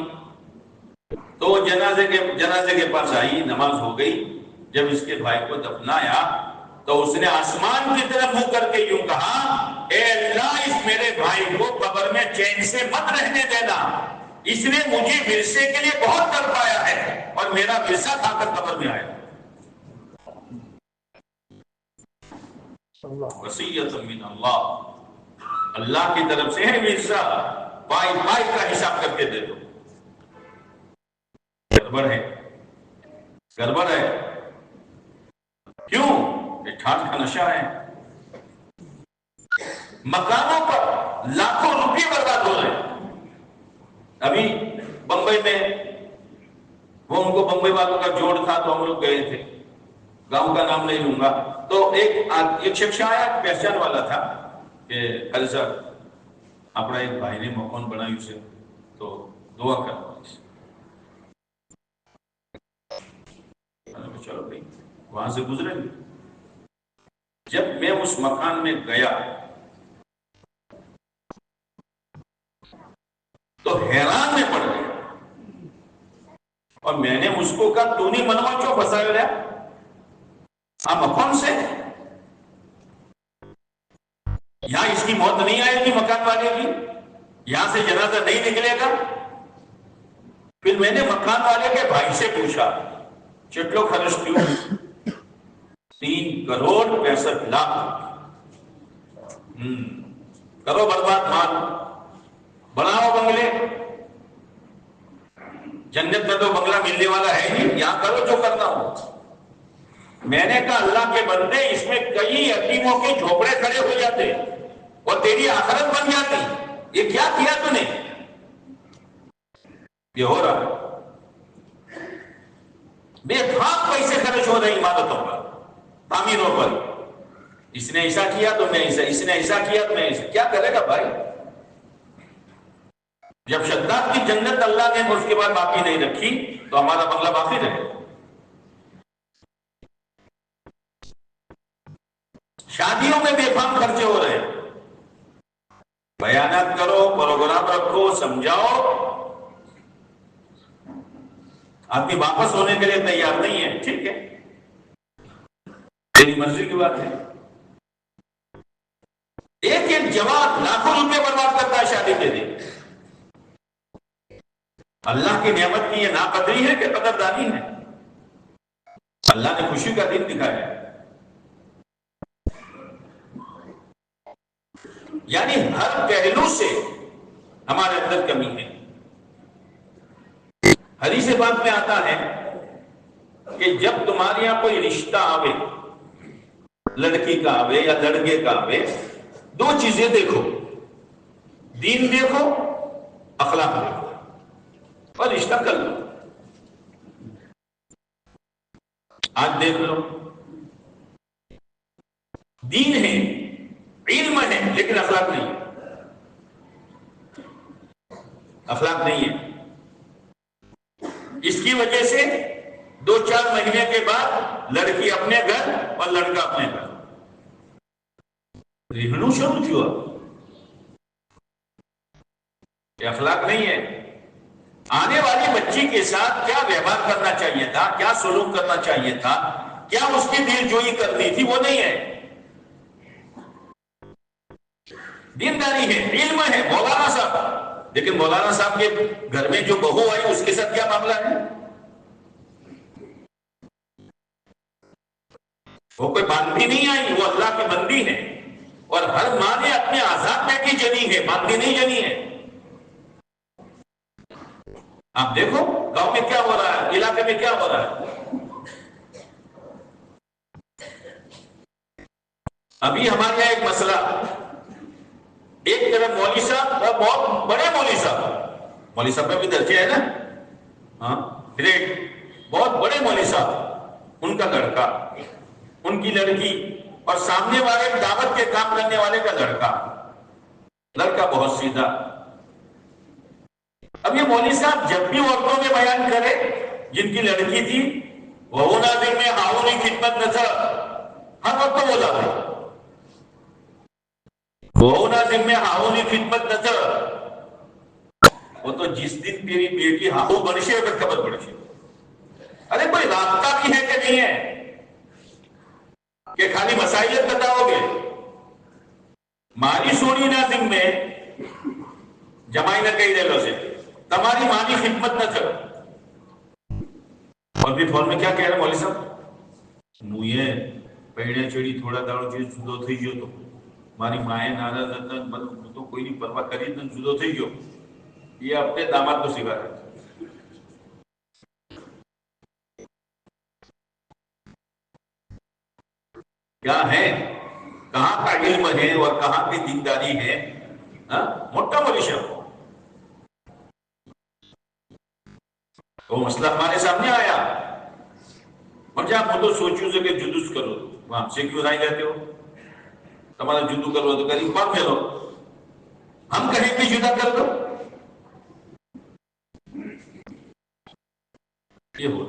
تو وہ جنازے کے پاس آئی، نماز ہو گئی، جب اس کے بھائی کو دفنایا تو اس نے آسمان کی طرف منہ کر کے یوں کہا، اے اللہ اس میرے بھائی کو قبر میں چین سے مت رہنے دینا، اس نے مجھے ورثے کے لیے بہت تڑپایا ہے اور میرا ورثہ کھا کر قبر میں آیا۔ وصیت من اللہ کی طرف سے ہے ورثہ، بھائی کا حساب کر کے دے دو۔ گڑبڑ ہے، کیوں؟ یہ ٹھاٹ کا نشہ ہے۔ مکانوں پر لاکھوں روپے برباد ہو رہے ہیں۔ ابھی بمبئی میں وہ ان کو بمبئی والوں کا جوڑ تھا تو ہم لوگ گئے تھے، گاؤں کا نام نہیں لوں گا، تو ایک شخص آیا پہچان والا تھا کہ خالی صاحب اپنا ایک بھائی نے مکان بنائی اسے تو دعا کرو، چلو بھائی وہاں سے گزریں گے۔ جب میں اس مکان میں گیا تو حیران میں پڑ گیا، اور میں نے اس کو کہا تو نہیں منوا چو بسایا رہا ہاں مکان سے، یہاں اس کی موت نہیں آئے گی مکان والے کی؟ یہاں سے جنازہ نہیں نکلے گا. پھر میں نے مکان والے کے بھائی سے پوچھا چٹلو خرچ کیوں؟ 3,65,00,000. کرو برباد مال، بناؤ بنگلے. جنت میں تو بنگلہ ملنے والا ہے نہیں، یہاں کرو جو کرنا ہو. میں نے کہا اللہ کے بندے، اس میں کئی یتیموں کے جھوپڑے کھڑے ہو جاتے اور تیری آخرت بن جاتی. یہ کیا کیا تو نے؟ یہ ہو رہا ہے. بے خاک پیسے خرچ ہو رہے عمارتوں پر، تعمیروں پر. اس نے ایسا کیا تو میں ایسا، اس نے ایسا کیا تو میں ایسا. کیا کرے گا بھائی؟ جب شداد کی جنت اللہ نے اس کے بعد باقی نہیں رکھی تو ہمارا بنگلہ باقی رہے. شادیوں میں بے فام خرچے ہو رہے ہیں. بیانات کرو، پروگرام رکھو، سمجھاؤ. آدمی واپس ہونے کے لیے تیار نہیں ہے، ٹھیک ہے، تیری مرضی کی بات ہے. ایک ایک جوان لاکھوں روپے برباد کرتا ہے شادی کے دن. اللہ کی نعمت کی یہ ناقدری ہے کہ قدردانی ہے؟ اللہ نے خوشی کا دن دکھایا ہے. یعنی ہر پہلو سے ہمارے اندر کمی ہے. حدیث پاک میں آتا ہے کہ جب تمہارے یہاں کوئی رشتہ آوے، لڑکی کا آوے یا لڑکے کا آوے، 2 چیزیں دیکھو، دین دیکھو، اخلاق دیکھو، اور رشتہ کر لو. آج دیکھ لو، دین ہے، علم ہے، لیکن اخلاق نہیں ہے. اخلاق نہیں ہے. اس کی وجہ سے 2-4 مہینے کے بعد لڑکی اپنے گھر اور لڑکا اپنے گھر رہنو شروع ہوا. یہ اخلاق نہیں ہے. آنے والی بچی کے ساتھ کیا ویوہار کرنا چاہیے تھا، کیا سلوک کرنا چاہیے تھا، کیا اس کی دل جوئی کرنی تھی، وہ نہیں ہے. دینداری ہے، علم ہے. مولانا صاحب، لیکن مولانا صاحب کے گھر میں جو بہو آئی اس کے ساتھ کیا معاملہ ہے؟ وہ کوئی باندھی نہیں آئی، وہ اللہ کی بندی ہے. اور ہر ماں نے اپنے آزاد بیٹی جنی ہے، باندھی نہیں جنی ہے. آپ دیکھو گاؤں میں کیا ہو رہا ہے، علاقے میں کیا ہو رہا ہے. ابھی ہمارے یہاں ایک مسئلہ، ایک طرف مولوی صاحب اور بہت بڑے مولوی صاحب میں بھی درجے ہے نا، ہاں، گریٹ، بہت بڑے مولوی صاحب، ان کا لڑکا، ان کی لڑکی، اور سامنے والے دعوت کے کام کرنے والے کا لڑکا بہت سیدھا. اب یہ مولوی صاحب جب بھی عورتوں میں بیان کرے، جن کی لڑکی تھی وہ ناظر میں ہاؤنی خدمت نہ تھا، ہر وقت وہ لاتے وہ ناظر میں ہاؤنی خدمت نہ تھا. وہ تو جس دن تیری بیٹی ہاؤ بنشے اگر خبر پڑشے. ارے کوئی رابطہ بھی ہے کہ نہیں ہے کہ خالی مسائلیت بتاؤ گے؟ ماری سونی ناظم میں جمائی نہ کہی دے لو سے تمہاری مانی خدمت نہ کر. اور بھی فون میں کیا کہہ رہا مولوی صاحب، موئے پہنے چڑی تھوڑا داڑو چیز جدو تھی گયો تو ماری مائیں ناراض હતા تو કોઈની પરવા કરી જ જુદો થઈ ગયો. یہ اپنے داماد کو سکھا رہے تھے. کیا ہے، کہاں کا علم ہے اور کہاں کی دینداری ہے. موٹا مولوی صاحب وہ مسئلہ ہمارے سامنے آیا. اور جب وہ تو سوچوں سے کہ جدوس کرو، وہ ہم سے کیوں رائے جاتے ہو؟ تمہارا جدو کرو تو قریب کون پھیلو، ہم کہیں بھی جدا کر دو. یہ ہو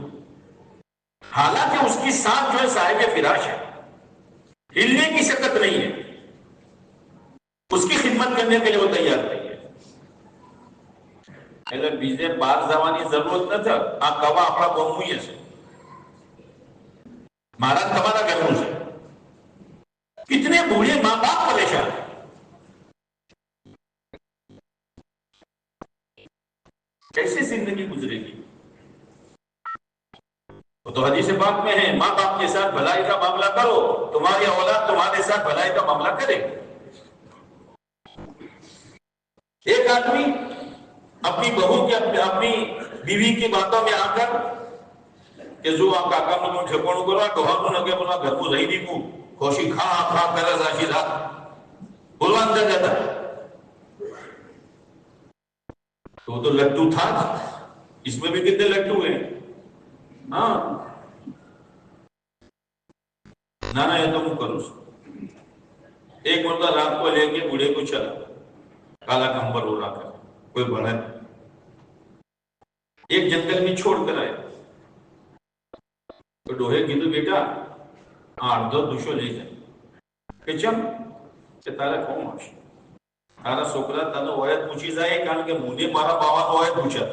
حالانکہ اس کی ساتھ جو ہے صاحب فراش ہے، ہلنے کی شکت نہیں ہے، اس کی خدمت کرنے کے لیے وہ تیار نہیں ہے. اگر بیجے بار زمانی ضرورت نہ تھا آپ کوا اپنا قوم ہوئی ہے مہاراج تمہارا گھر سے کتنے بوڑھے ماں باپ پریشان. کیسے زندگی گزرے گی؟ تو حدیث پاک میں ہے ماں باپ کے ساتھ بھلائی کا معاملہ کرو، تمہاری اولاد تمہارے ساتھ بھلائی کا معاملہ کرے۔ ایک آدمی اپنی بہو کے اپنی بیوی کی باتوں میں آ کر کہ جو آپ کا کام نو ٹھکانو کرو ڈوہا نو لگے بولا گھر کو رہی دی کو خوشی کھا کھا کر راشی رات بولوا اندر جاتا تو لڈو تھا، اس میں بھی کتنے لڈو ہیں؟ ہاں نانا یہ تو من کرو۔ ایک مرتبہ رات کو لے کے بوڑھے کو چلا، کالا کمبل اڑا کر کوئی بڑا ایک جنگل میں چھوڑ کر آئے تو ڈوہے کی تو بیٹا آٹھ دو دوشو لے جائے کہ چم کہ تارا کون ماشی تارا سوکرا تانا وایت پوچھی جائے کان کہ مجھے مارا باوا کو وایت پوچھا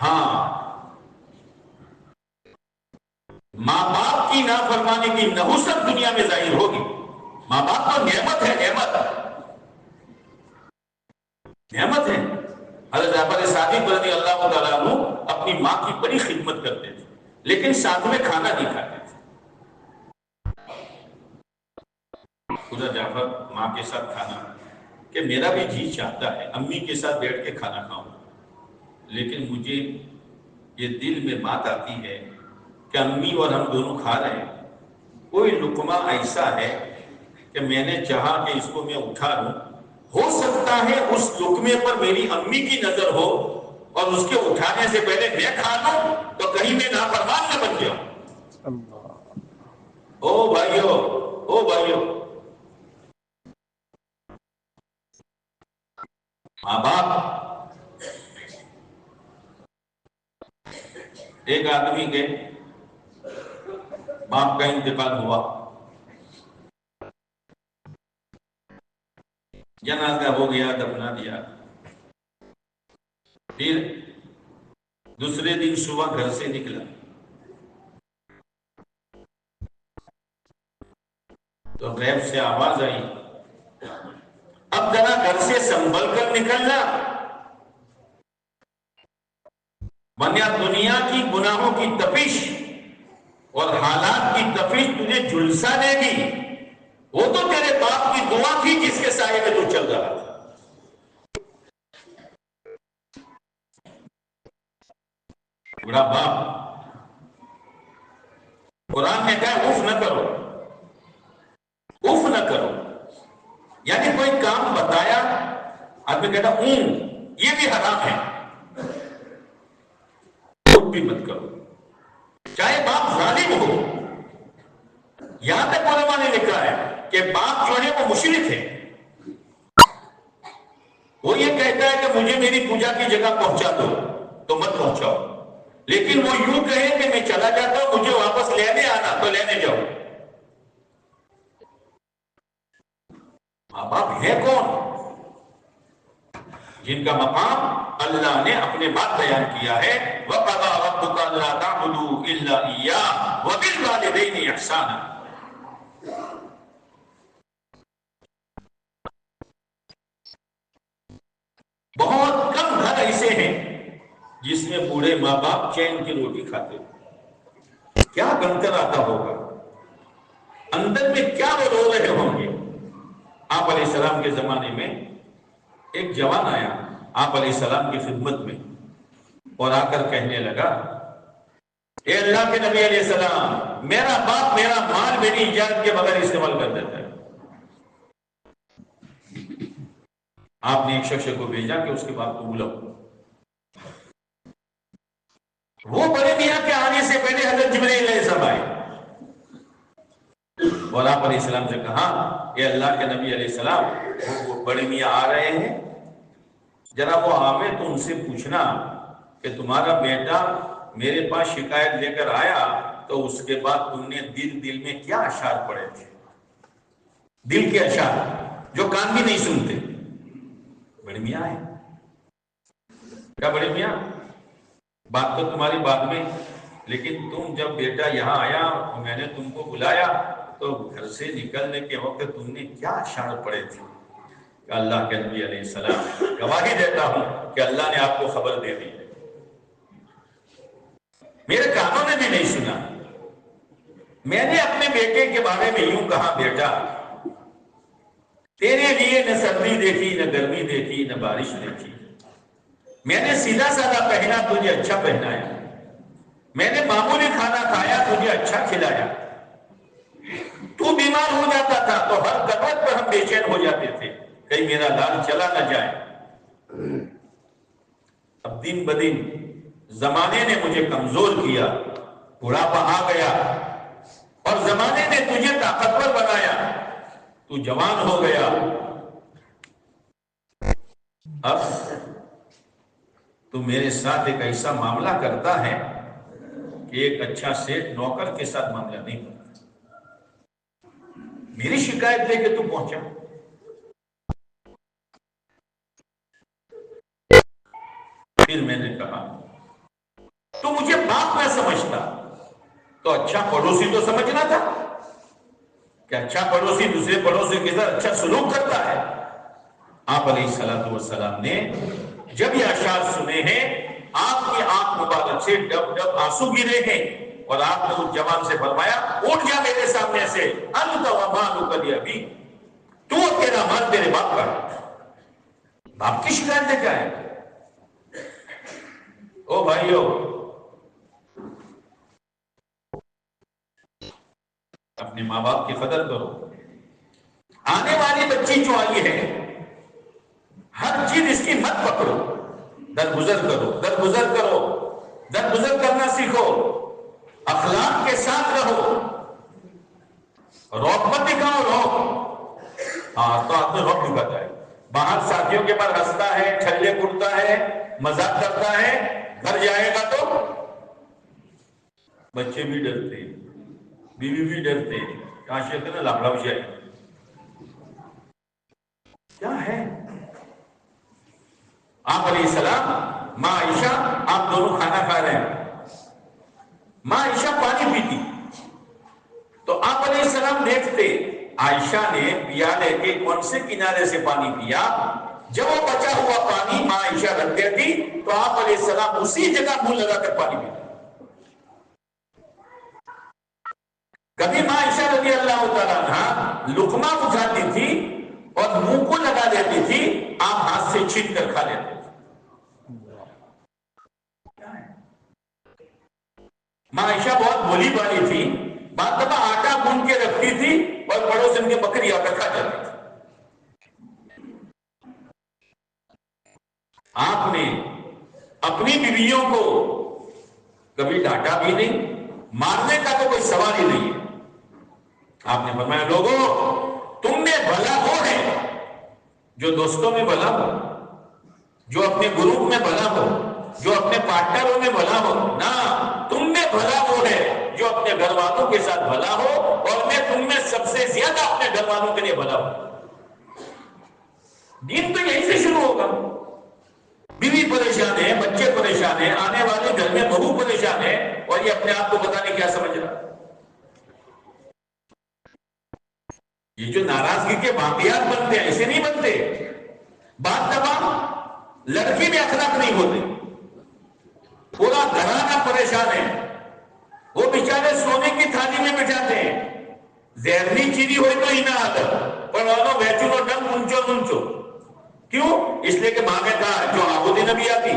ہاں ماں باپ کی نافرمانی کی نحوست دنیا میں ظاہر ہوگی۔ ماں باپ تو نعمت ہے، نعمت ہے۔ حضرت جعفر صادق رضی اللہ تعالیٰ عنہ اپنی ماں کی بڑی خدمت کرتے تھے لیکن ساتھ میں کھانا نہیں کھاتے تھے۔ خدا جعفر ماں کے ساتھ کھانا کہ میرا بھی جی چاہتا ہے امی کے ساتھ بیٹھ کے کھانا کھاؤں، لیکن مجھے یہ دل میں بات آتی ہے کہ امی اور ہم دونوں کھا رہے ہیں، کوئی لقمہ ایسا ہے کہ میں نے چاہا کہ اس کو میں اٹھا لوں، ہو سکتا ہے اس لقمے پر میری امی کی نظر ہو اور اس کے اٹھانے سے پہلے میں کھا لوں تو کہیں میں نافرمان نہ بن جاؤں۔ او بھائیو ماں باپ، ایک آدمی کے باپ کا انتقال ہوا، جنازہ ہو گیا، دفنا دیا، پھر دوسرے دن صبح گھر سے نکلا تو غیب سے آواز آئی اب ذرا گھر سے سنبھل کر نکلنا ورنہ دنیا کی گناہوں کی تپش اور حالات کی تپش تجھے جھلسا دے گی۔ وہ تو تیرے باپ کی دعا تھی جس کے سائے میں تو چل رہا تھا۔ بڑا باپ، قرآن نے کہا اف نہ کرو، اف نہ کرو، یعنی کوئی کام بتایا آدمی کہتا یہ بھی حرام ہے، اف بھی مت کرو، چاہے باپ ظالم ہو۔ یہاں تک علماء نے لکھا ہے کہ باپ جو ہے وہ مشرک ہے، وہ یہ کہتا ہے کہ مجھے میری پوجا کی جگہ پہنچا دو تو مت پہنچاؤ، لیکن وہ یوں کہے کہ میں چلا جاتا ہوں مجھے واپس لینے آنا تو لینے جاؤ۔ ماں باپ ہے کون؟ جن کا مقام اللہ نے اپنے بات بیان کیا ہے وَقَضَىٰ رَبُّكَ أَلَّا تَعْبُدُوا إِلَّا إِيَّاهُ وَبِالْوَالِدَيْنِ إِحْسَانًا۔ بہت کم گھر ایسے ہیں جس میں بوڑھے ماں باپ چین کی روٹی کھاتے ہیں۔ کیا بن کر آتا ہوگا، اندر میں کیا وہ رو رہے ہوں گے۔ آپ علیہ السلام کے زمانے میں ایک جوان آیا آپ علیہ السلام کی خدمت میں اور آ کر کہنے لگا اے اللہ کے نبی علیہ السلام، میرا باپ میرا مال میری اجازت کے بغیر استعمال کر دیتا ہے۔ آپ نے ایک شخص کو بھیجا کہ اس کے باپ کو بلاؤ۔ وہ بڑے میاں کے آنے سے پہلے حضرت جبرائیل علیہ السلام آئے اور آپ علیہ السلام سے کہا اے اللہ کے نبی علیہ السلام، وہ بڑے میاں آ رہے ہیں، ذرا وہ آوے تو ان سے پوچھنا کہ تمہارا بیٹا میرے پاس شکایت لے کر آیا تو اس کے بعد تم نے دل میں کیا اشعار پڑے تھے، دل کے اشعار جو کان بھی نہیں سنتے۔ بڑے میاں ہے کیا؟ بڑے میاں بات تو تمہاری بات میں، لیکن تم جب بیٹا یہاں آیا اور میں نے تم کو بلایا تو گھر سے نکلنے کے وقت تم نے کیا اشعار پڑے تھے؟ کہ اللہ کے نبی علیہ السلام گواہی دیتا ہوں کہ اللہ نے آپ کو خبر دے دی، میرے کانوں نے بھی نہیں سنا، میں نے اپنے بیٹے کے بارے میں یوں کہا، بیٹا تیرے لیے نہ سردی دیکھی، نہ گرمی دیکھی، نہ بارش دیکھی، میں نے سیدھا سادہ پہنا، تجھے اچھا پہنایا، میں نے معمولی کھانا کھایا، تجھے اچھا کھلایا، تو بیمار ہو جاتا تھا تو ہر کروٹ پر ہم بے چین ہو جاتے تھے کہیں میرا لال چلا نہ جائے۔ اب دن بدن زمانے نے مجھے کمزور کیا، بڑھاپا آ گیا، اور زمانے نے تجھے طاقتور بنایا، تو جوان ہو گیا، اب تو میرے ساتھ ایک ایسا معاملہ کرتا ہے کہ ایک اچھا سیٹ نوکر کے ساتھ معاملہ نہیں کرتا، میری شکایت لے کے تو پہنچا۔ پھر میں نے کہا تو مجھے باپ نہ سمجھتا تو اچھا پڑوسی تو سمجھنا تھا کہ اچھا پڑوسی دوسرے پڑوسی کے ساتھ اچھا سلوک کرتا ہے۔ آپ علیہ الصلوۃ والسلام نے جب یہ اشعار سنے ہیں، آپ کی آنکھ مبارک سے ڈب ڈب آنسو گرے ہیں، اور آپ نے اس جوان سے فرمایا اٹھ جا میرے سامنے سے، انت ومالک لابیک، تو تیرا مال تیرے باپ کا۔ باپ کی شکایت ہے کیا ہے؟ او بھائیو، اپنے ماں باپ کی قدر کرو۔ آنے والی بچی جو آئی ہے، ہر چیز اس کی مت پکڑو، درگزر کرو، درگزر کرو، درگزر کرنا سیکھو، اخلاق کے ساتھ رہو، روک مت دکھاؤ، روک ہاں تو آپ نے روک دکھاتا ہے، باہر ساتھیوں کے بعد ہنستا ہے، چھلے کٹتا ہے، مذاق کرتا ہے، گھر جائے گا تو بچے بھی ڈرتے، بیوی بھی ڈرتے، کہاں شیخ نا لاپڑا بچائی کیا ہے۔ آپ علیہ السلام، ماں عائشہ، آپ دونوں کھانا کھا رہے ہیں، ماں عائشہ پانی پیتی تو آپ علیہ السلام دیکھتے عائشہ نے پیالے کے کون سے کنارے سے پانی پیا، جب وہ بچا ہوا پانی ماں عائشہ رکھ دیتی تو آپ علیہ السلام اسی جگہ منہ لگا کر پانی پیتے۔ کبھی ماں عائشہ رضی اللہ تعالیٰ عنہا لقمہ اٹھاتی تھی اور منہ کو لگا دیتی تھی، آپ ہاتھ سے چھین کر کھا لیتے تھے۔ ماں عائشہ بہت بھولی بالی تھی، بعض دفعہ آٹا گوندھ کے رکھتی تھی اور پڑوسن کی بکری آ کر کھا جاتی تھی۔ آپ نے اپنی بیویوں کو کبھی ڈانٹا بھی نہیں، مارنے کا تو کوئی سوال ہی نہیں ہے۔ آپ نے فرمایا لوگوں تم میں بھلا وہ ہے جو دوستوں میں بھلا ہو، جو اپنے گروپ میں بھلا ہو، جو اپنے پارٹنروں میں بھلا ہو، نہ تم میں بھلا وہ ہے جو اپنے گھر والوں کے ساتھ بھلا ہو، اور میں تم میں سب سے زیادہ اپنے گھر والوں کے لیے بھلا ہوں۔ دین تو یہیں سے شروع ہوگا۔ بیوی پریشان ہے، بچے پریشان ہیں، آنے والے گھر میں بہو پریشان ہے، اور یہ اپنے آپ کو پتہ نہیں کیا سمجھ رہا۔ یہ جو ناراضگی کے واقعات بنتے ہیں ایسے نہیں بنتے۔ بات دفعہ لڑکی میں اخلاق نہیں ہوتے، پورا گھرانہ پریشان ہے، وہ بیچارے سونے کی تھالی میں بٹھاتے ہیں، زہرنی چیری ہوئی تو ہی نہ آدر پڑھوانو ویچونو ڈنگ منچو منچو، کیوں؟ اس لیے کہ ماں نے کہا جو آبودی نبی آتی،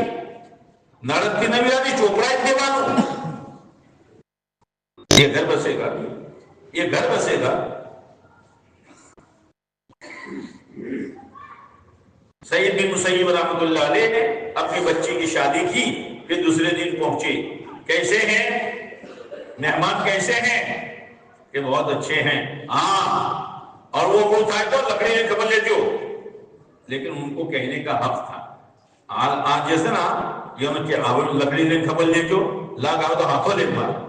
نرد کی نبی آتی، چوپڑا اتنے بانو، یہ گھر بسے گا، یہ گھر بسے گا۔ سید بن مسیب رحمۃ اللہ علیہ نے اپنی بچی کی شادی کی، پھر دوسرے دن پہنچے، کیسے ہیں مہمان، کیسے ہیں کہ بہت اچھے ہیں، ہاں، اور وہ منہ تھا تو لکڑی نے خبر لے جو، لیکن ان کو کہنے کا حق تھا۔ آج جیسے نا یہ کہ لکڑی نے خبر لے جو لاگا تو ہاتھوں لے مار،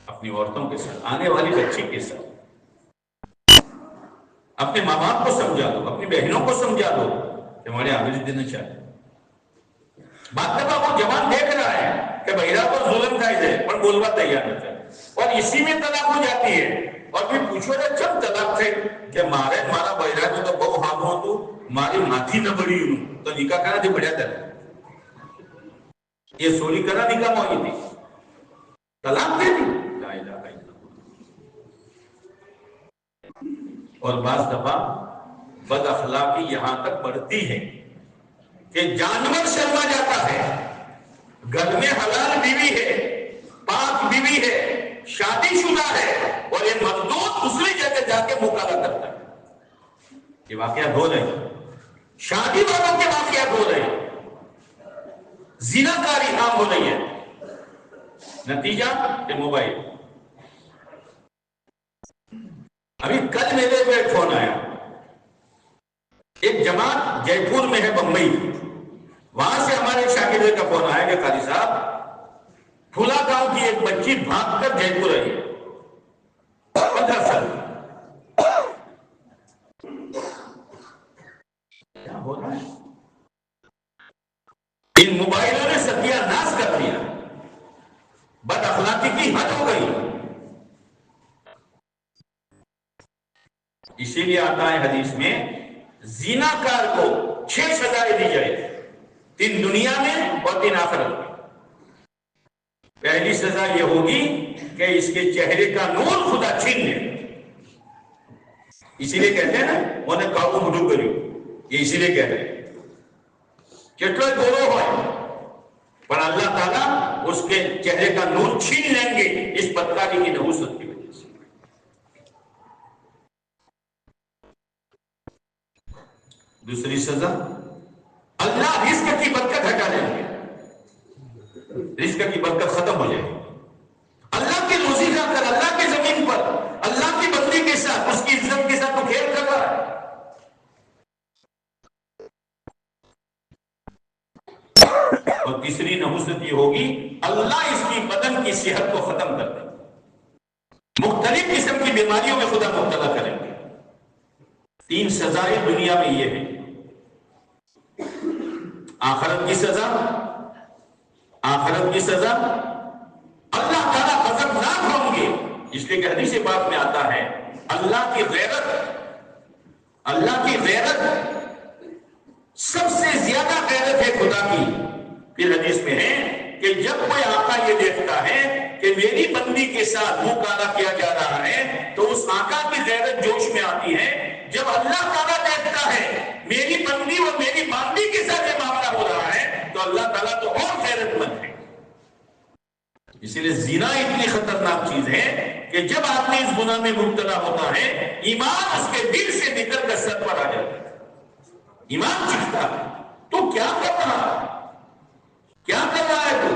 اپنی عورتوں کے ساتھ، آنے والی بچی کے ساتھ، اپنے ماں باپ کو سمجھا دو، اپنی بہنوں کو سمجھا دو کہ ہمارے آگے دینا چاہیے۔ بات دفعہ وہ جوان دیکھ رہا ہے کہ بہرا پر ظلم کھائی جائے پر بولوا تیار نہ چاہے، اسی میں طلاق ہو جاتی ہے اور پھر پوچھو نا جب طلاق تھے کہ مارا بہرا تو بہو ہاتھ ہو تو ماری ماتھی نہ بڑی ہوں تو نکاح کرا دے بڑھیا تھا یہ سوری کرا نکاح ہوئی تھی طلاق دے دی لا الہ الا اللہ۔ اور بعض دفعہ بد اخلاقی یہاں تک بڑھتی ہے کہ جانور شرما جاتا ہے، گھر میں حلال بیوی ہے، پاک بیوی ہے، شادی شدہ ہے اور یہ مردود دوسری جگہ جا کے مکالمہ کرتا ہے۔ یہ واقعات ہو رہے ہیں، شادی والوں کے واقعات ہو رہے ہیں، زنا کاری عام ہو رہی ہے، نتیجہ یہ موبائل۔ ابھی کل میرے پہ فون آیا، ایک جماعت جے پور میں ہے بمبئی، وہاں سے ہمارے شاگرد کا فون آیا کہ قاری صاحب پھولا گاؤں کی ایک بچی بھاگ کر جے پور آئی 15 سال۔ کیا ہو رہا ہے؟ ان موبائلوں نے ستیہ ناش کر دیا، بد اخلاقی کی حد ہو گئی۔ اسی لیے آتا ہے حدیث میں زیناکار کو 6 سزائیں دی جائے، 3 دنیا میں اور 3 آخرت میں۔ پہلی سزا یہ ہوگی کہ اس کے چہرے کا نور خدا چھین لے، اسی لیے کہتے ہیں نا انہیں کاؤ مڈو کریو، یہ اسی لیے کہہ رہے ہیں چٹلو گورو ہوئے پر اللہ تعالیٰ اس کے چہرے کا نور چھین لیں گے اس بدکاری کی نحوست کی وجہ سے۔ دوسری سزا اللہ رزق کی برکت ہٹا لیں گے، رزق کی برکت ختم ہو جائے گی۔ اللہ کی روزی کھا کر اللہ کی زمین پر اللہ کی بندی کے ساتھ اس کی عزت کے ساتھ تو کھیل کر رہا ہے۔ اور تیسری نحوست یہ ہوگی اللہ اس کی بدن کی صحت کو ختم کر دیں گے، مختلف قسم کی بیماریوں میں خدا مبتلا کریں گے۔ 3 سزائیں دنیا میں یہ ہیں۔ آخرت کی سزا، آخرت کی سزا اللہ تعالیٰ غضبناک ہوں گے، اس لیے کہ حدیث پاک میں آتا ہے اللہ کی غیرت، اللہ کی غیرت سب سے زیادہ غیرت ہے خدا کی۔ پھر حدیث میں ہے کہ جب کوئی آقا یہ دیکھتا ہے کہ میری بندی کے ساتھ منہ کالا کیا جا رہا ہے تو اس آقا کی غیرت جوش میں آتی ہے۔ جب اللہ تعالیٰ دیکھتا ہے میری بندی اور میری باندی کے ساتھ یہ معاملہ ہو رہا ہے تو اللہ تعالیٰ تو اور غیرت مند ہے۔ اسی لیے زنا اتنی خطرناک چیز ہے کہ جب آدمی اس گناہ میں مبتلا ہوتا ہے ایمان اس کے دل سے نکل کر سر پر آ جاتا ہے، ایمان چکھتا ہے۔ تو کیا کر رہا ہے، کیا کر رہا ہے تو؟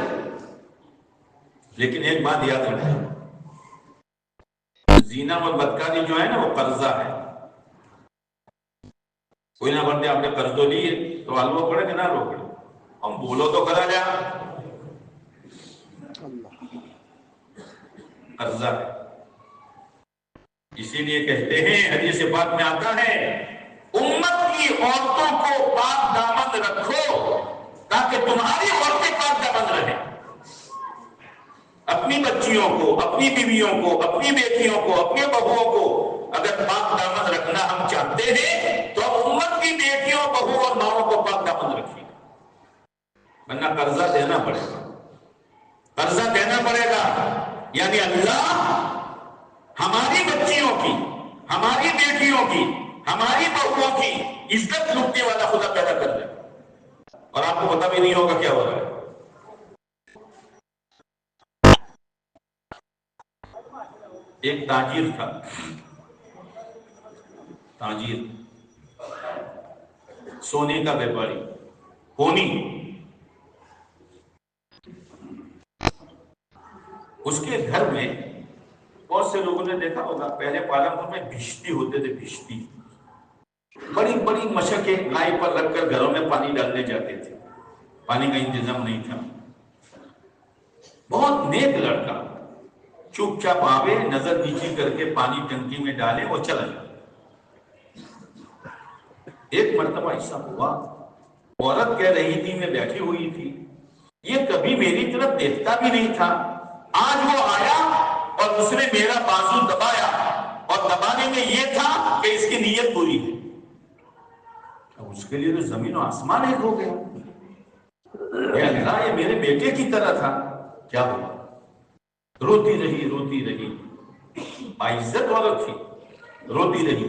لیکن ایک بات یاد رکھیں، زنا اور بدکاری جو ہے نا وہ قرضہ ہے۔ کوئی نہ بنتے آپ نے قرض تو لیے تو حلوہ پڑے کہ نہ رو پڑے، ہم بولو تو کرا جا، قرضہ ہے۔ اسی لیے کہتے ہیں حدیث پاک میں آتا ہے امت کی عورتوں کو پاک دامن رکھو تاکہ تمہاری عورتیں پاک دامن رہیں۔ اپنی بچیوں کو، اپنی بیویوں کو، اپنی بیٹیوں کو، اپنے بہوؤں کو اگر پاک دامن رکھنا ہم چاہتے ہیں تو اب امت کی بیٹیوں، بہو اور ماؤں کو پاک دامن رکھیے، ورنہ قرضہ دینا پڑے گا، قرضہ دینا پڑے گا۔ یعنی اللہ ہماری بچیوں کی، ہماری بیٹیوں کی، ہماری بہوؤں کی عزت لوٹنے والا خدا پیدا کر دے، اور آپ کو پتہ بھی نہیں ہوگا کیا ہو رہا ہے۔ ایک تاجر تھا، تاجر سونے کا بیپاری، ہونی، اس کے گھر میں بہت سے لوگوں نے دیکھا ہوگا پہلے پالنپور میں بھشتی ہوتے تھے، بھشتی بڑی بڑی مشقیں گائے پر رکھ کر گھروں میں پانی ڈالنے جاتے تھے، پانی کا انتظام نہیں تھا۔ بہت نیک لڑکا، چپ چاپ آوے، نظر نیچی کر کے پانی ٹنکی میں ڈالے اور چلا جائے۔ ایک مرتبہ ایسا ہوا، عورت کہہ رہی تھی میں بیٹھی ہوئی تھی، یہ کبھی میری طرف دیکھتا بھی نہیں تھا، آج وہ آیا اور اور اس نے میرا بازو دبایا، اور دبانے میں یہ تھا کہ اس کی نیت بری ہے۔ اس کے لیے تو زمین و آسمان ایک ہو گیا، اے اللہ یہ میرے بیٹے کی طرح تھا، کیا ہوا؟ روتی رہی، عزت عورت تھی، روتی رہی۔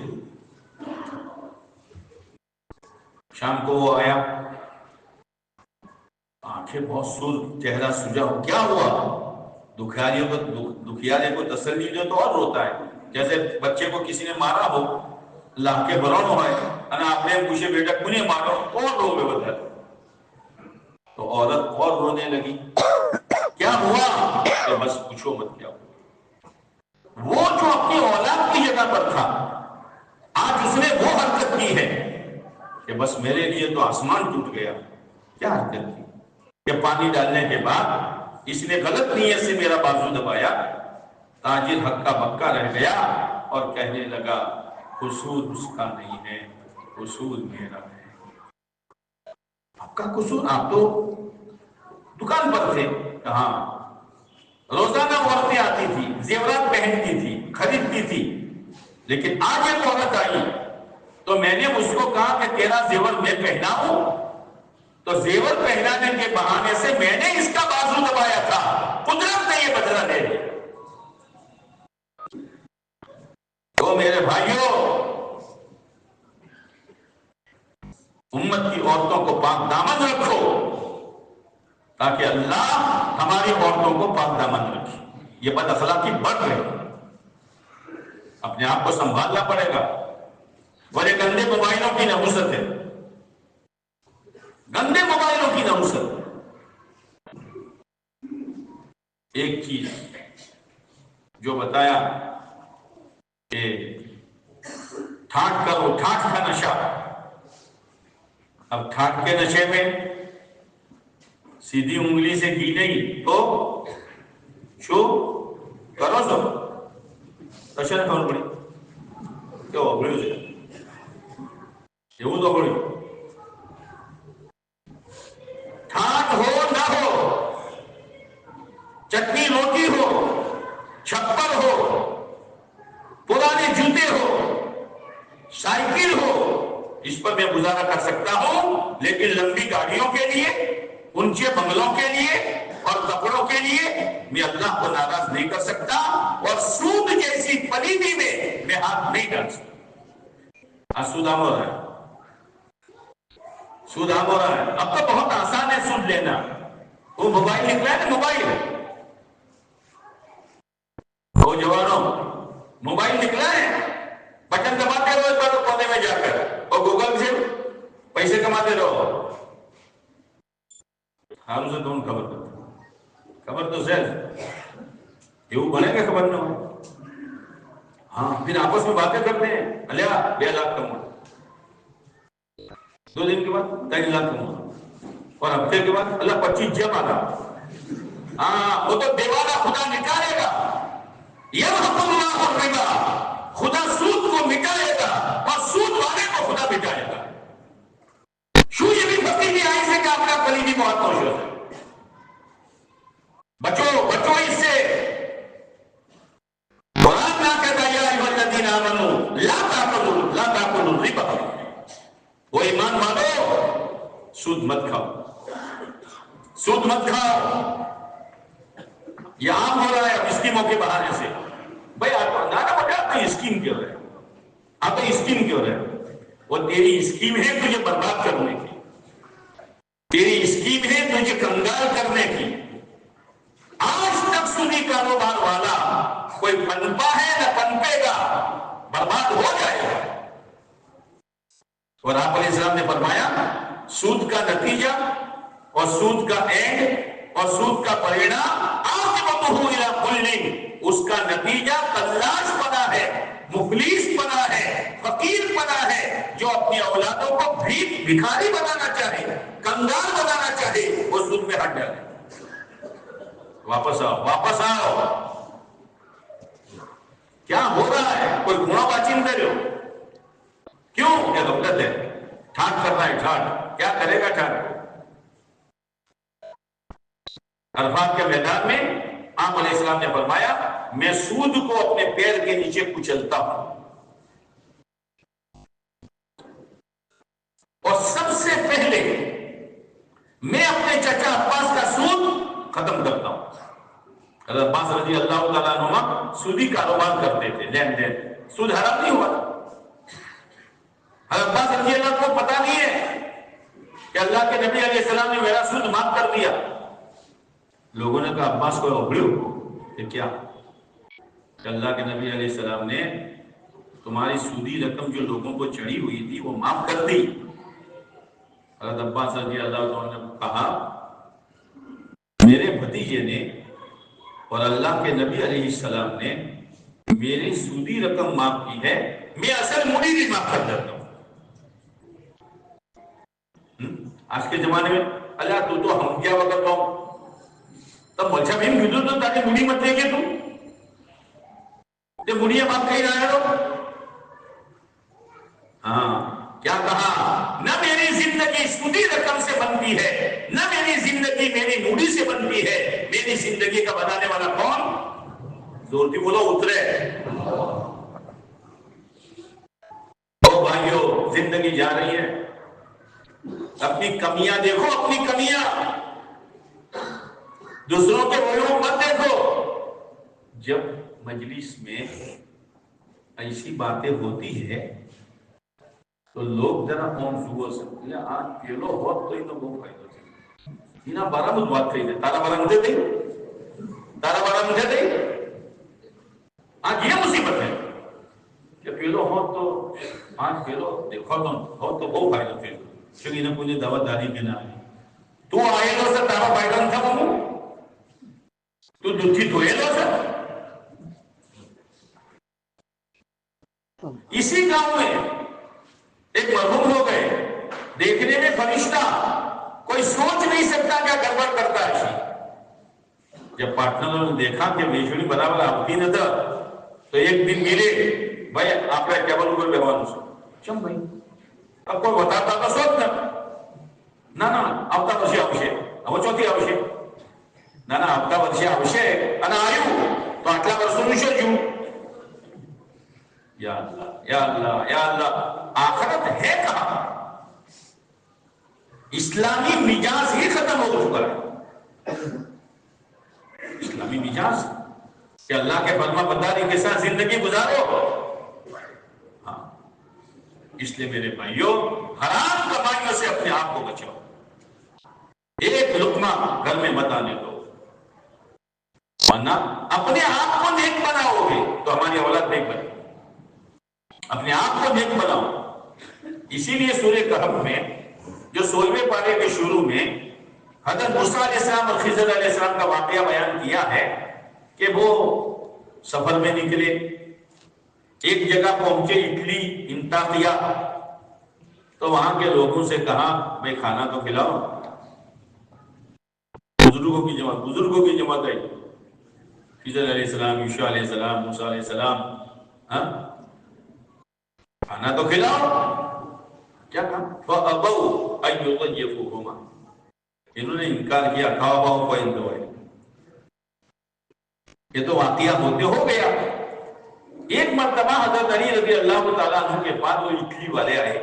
شام کو وہ آیا، آنکھیں بہت سرخ، چہرہ سجا ہو، کیا ہوا؟ دکھیارے کو تسلی جو تو اور روتا ہے، جیسے بچے کو کسی نے مارا ہو، اللہ کے برون ہوئے انا اپنے پوچھے بیٹا کنے مارو، اور رو میں بدل۔ تو عورت اور رونے لگی، کیا ہوا؟ کہ بس پوچھو مت کیا ہوا۔ وہ جو اپنی اولاد کی جگہ پر تھا، آج اس نے وہ حرکت کی ہے کہ بس میرے لیے تو آسمان ٹوٹ گیا۔ کیا حرکت کی کہ پانی ڈالنے کے بعد اس نے غلط نیت سے میرا بازو دبایا، تاجر ہکا بکا رہ گیا اور کہنے لگا قصور اس کا نہیں ہے، قصور میرا ہے۔ آپ کا قصور؟ آپ تو دکان پر تھے، کہاں؟ روزانہ عورتیں آتی تھی، زیورات پہنتی تھی، خریدتی تھی، لیکن آج ایک عورت آئی تو میں نے اس کو کہا کہ تیرا زیور میں پہناؤں، تو زیور پہنانے کے بہانے سے میں نے اس کا بازو دبایا تھا، قدرت نے یہ بدلہ لے لیا۔ تو میرے بھائیوں، امت کی عورتوں کو پاک دامن رکھو تاکہ اللہ ہماری عورتوں کو پاک دامن رکھے۔ یہ بد اخلاقی بڑھ رہی، اپنے آپ کو سنبھالنا پڑے گا۔ بڑے گندے موبائلوں کی نحوست ہے، گندے موبائلوں کی نحوست۔ ایک چیز جو بتایا کہ ٹھاٹ کرو، ٹھاٹ کا نشہ۔ اب ٹھاٹ کے نشے میں سیدھی انگلی سے کی نہیں تو شو کرو سب کشن کون پڑی کیا ہو بڑی سے یہ تو بڑی ٹھاٹ ہو نہ ہو، چٹنی روٹی ہو، چھپر ہو، پرانے جوتے ہو، سائیکل ہو، اس پر میں گزارا کر سکتا ہوں، لیکن لمبی گاڑیوں کے لیے، اونچے بنگلوں کے لیے اور کپڑوں کے لیے میں اللہ کو ناراض نہیں کر سکتا، اور سود جیسی پلیدی میں ہاتھ نہیں ڈال سکتا۔ سود عام ہو رہا ہے، سود عام ہو رہا ہے۔ اب تو بہت آسان ہے سود لینا، وہ موبائل نکلا ہے نا، موبائل، وہ جوانوں موبائل نکلا ہے، بٹن دباتے رہو ایک بار کونے میں جا کر، اور گوگل سے پیسے کماتے رہو۔ حالوں سے کون خبر کرتا؟ خبر تو سیل یہ بنے گا، خبر نہ ہو۔ ہاں پھر آپس میں باتیں کرتے ہیں، اللہ 2 لاکھ کماؤ، 2 دن کے بعد 3 لاکھ کماؤ، اور ہفتے کے بعد اللہ 25 جمع آ رہا۔ ہاں وہ تو دیوانہ خدا نکالے گا، یمحق اللہ الربا، خدا سود کو مٹائے گا اور سود والے کو خدا مٹائے گا۔ شو یہ بھی پتی نہیں آئی سے کہ آپ کا کلیدی بہت خوش ہو جائے۔ بچو اس سے۔ قرآن نہ کہتا یا ایھا الذین آمنوا لا تاکلوا الربا، وہ ایمان والو سود مت کھاؤ، سود مت کھاؤ۔ یہ عام ہو رہا ہے اسکیموں کے بہانے سے۔ بھائی آپ نانا بٹا آپ کی اسکیم کیوں ہے؟ آپ کی اسکیم کیوں ہے؟ وہ تیری اسکیم ہے تجھے برباد کرنے کی، تیری اسکیم ہے تجھے کنگال کرنے کی۔ آج تک سودی کاروبار والا کوئی پنپا ہے نہ پنپے گا، برباد ہو جائے گا۔ اور آپ علیہ السلام نے فرمایا سود کا نتیجہ اور سود کا اینڈ اور سود کا پریڑام عاقبتہ الی کل، اس کا نتیجہ قلاش بنا ہے، مفلس بنا ہے، فقیر بنا ہے۔ جو اپنی اولادوں کو بھکاری بنانا چاہے، کنگال بنانا چاہے، وہ سود میں ہٹ جائے۔ واپس آؤ، واپس آؤ۔ کیا ہو رہا ہے؟ کوئی گھوڑا باچین دے رہے ہو؟ کیوں؟ کیا غفلت ہے؟ ٹھاٹ کر رہا ہے، ٹھاٹ کیا کرے گا؟ ٹھاٹ عرفات کے میدان میں آپ علیہ السلام نے فرمایا میں سود کو اپنے پیر کے نیچے کچلتا ہوں اور سب سے پہلے میں اپنے چچا عباس کا سود ختم کرتا ہوں. حضرت عباس رضی اللہ تعالیٰ عنہ سودی کاروبار کرتے تھے، لین دین، سود حرام نہیں ہوا تھا. حضرت عباس رضی اللہ کو پتا نہیں ہے کہ اللہ کے نبی علیہ السلام نے میرا سود معاف کر دیا. لوگوں نے کہا عباس کو اگڑو کہ کیا؟ کہ اللہ کے نبی علیہ السلام نے تمہاری سودی رقم جو لوگوں کو چڑھی ہوئی تھی وہ معاف کر دی. حضرت عباس رضی اللہ عنہ نے کہا میرے بھتیجے نے اور اللہ کے نبی علیہ السلام نے میری سودی رقم معاف کی ہے، میں اصل موڑی بھی معاف کر دیتا ہوں. آج کے زمانے میں اللہ تو ہم کیا وقت ہو تب بچہ بھی ملو تو تاکہ موڑی مت دے گے تم موڑیاں معاف کہیں رہے ہو. ہاں کیا کہا؟ نہ میری زندگی سودی رقم سے بنتی ہے، نہ میری زندگی میری موڑی سے بنتی ہے. میری زندگی کا بنانے والا کون؟ زورتی بولو اترے. او بھائیو، زندگی جا رہی ہے، اپنی کمیاں دیکھو، اپنی کمیاں، دوسروں کے عیوب مت دیکھو. جب مجلس میں ایسی باتیں ہوتی ہے تو لوگ ذرا موضوع سکتے ہیں. آج پیلو بہت تو ہی تو بہت فائدہ سے اینا بارہ مجھ بات کہی دے تارا بارہ مجھے دے تارا بارہ مجھے دے. آج یہ مصیبت ہے کہ پیلو ہو تو آج پیلو دیکھو تو ہو تو بہت فائدہ سے چونکہ انہیں مجھے دعوت داری کے نہ آئی تو آئے لو سر تارا فائدہ نہ تھا وہ تو دکھی دھوئے لو سر. اسی گاؤں میں ایک مرحوم ہو گئے، دیکھنے میں فرشتہ، کوئی سوچ نہیں سکتا کیا گڑبڑ کرتا ہے. جب پارٹنروں نے دیکھا کہ ویشوڑی برابر آپ نہ تھا تو ایک دن ملے، بھائی آپ کا کیبل کوئی بہوان سے چم بھائی اب کوئی بتاتا تو سوچ نہ آپ کا ورشے اب وہ چوتھی آوشیک نہ آپ کا ورشے آوشیک انا آیو تو آٹلا ورسوں مشل جو. یا اللہ یا اللہ یا اللہ، آخرت ہے کہاں؟ اسلامی مجاز ہی ختم ہو چکا ہے. اسلامی مجاز کہ اللہ کے فرما برداری کے ساتھ زندگی گزارو. ہاں اس لیے میرے بھائیوں، حرام کمائیوں سے اپنے آپ کو بچاؤ. ایک لقمہ گھر میں مت آنے دو، ورنہ اپنے آپ کو نیک بناؤ گے تو ہماری اولاد نیک بنے. اپنے آپ کو نیک بناؤ. اسی لیے سورہ کہف میں جو 16ویں پارے کے شروع میں حضرت موسیٰ علیہ السلام اور خضر علیہ السلام کا واقعہ بیان کیا ہے کہ وہ سفر میں نکلے، ایک جگہ پہنچے اٹلی انطاکیہ، تو وہاں کے لوگوں سے کہا بھائی کھانا تو کھلاؤ. بزرگوں کی جماعت آئی، خضر علیہ السلام، یوشع علیہ السلام، موسیٰ علیہ السلام، کھانا تو کھلاؤ. کیا کہا؟ فَأَبَوْا أَن يُضَيِّفُوهُمَا، انہوں نے انکار کیا. کھاؤ باؤ کوئی انتوائے، یہ تو واقعہ ہوتے ہو گیا. ایک مرتبہ حضرت علی رضی اللہ تعالیٰ عنہ کے بعد وہ اٹلی والے آئے.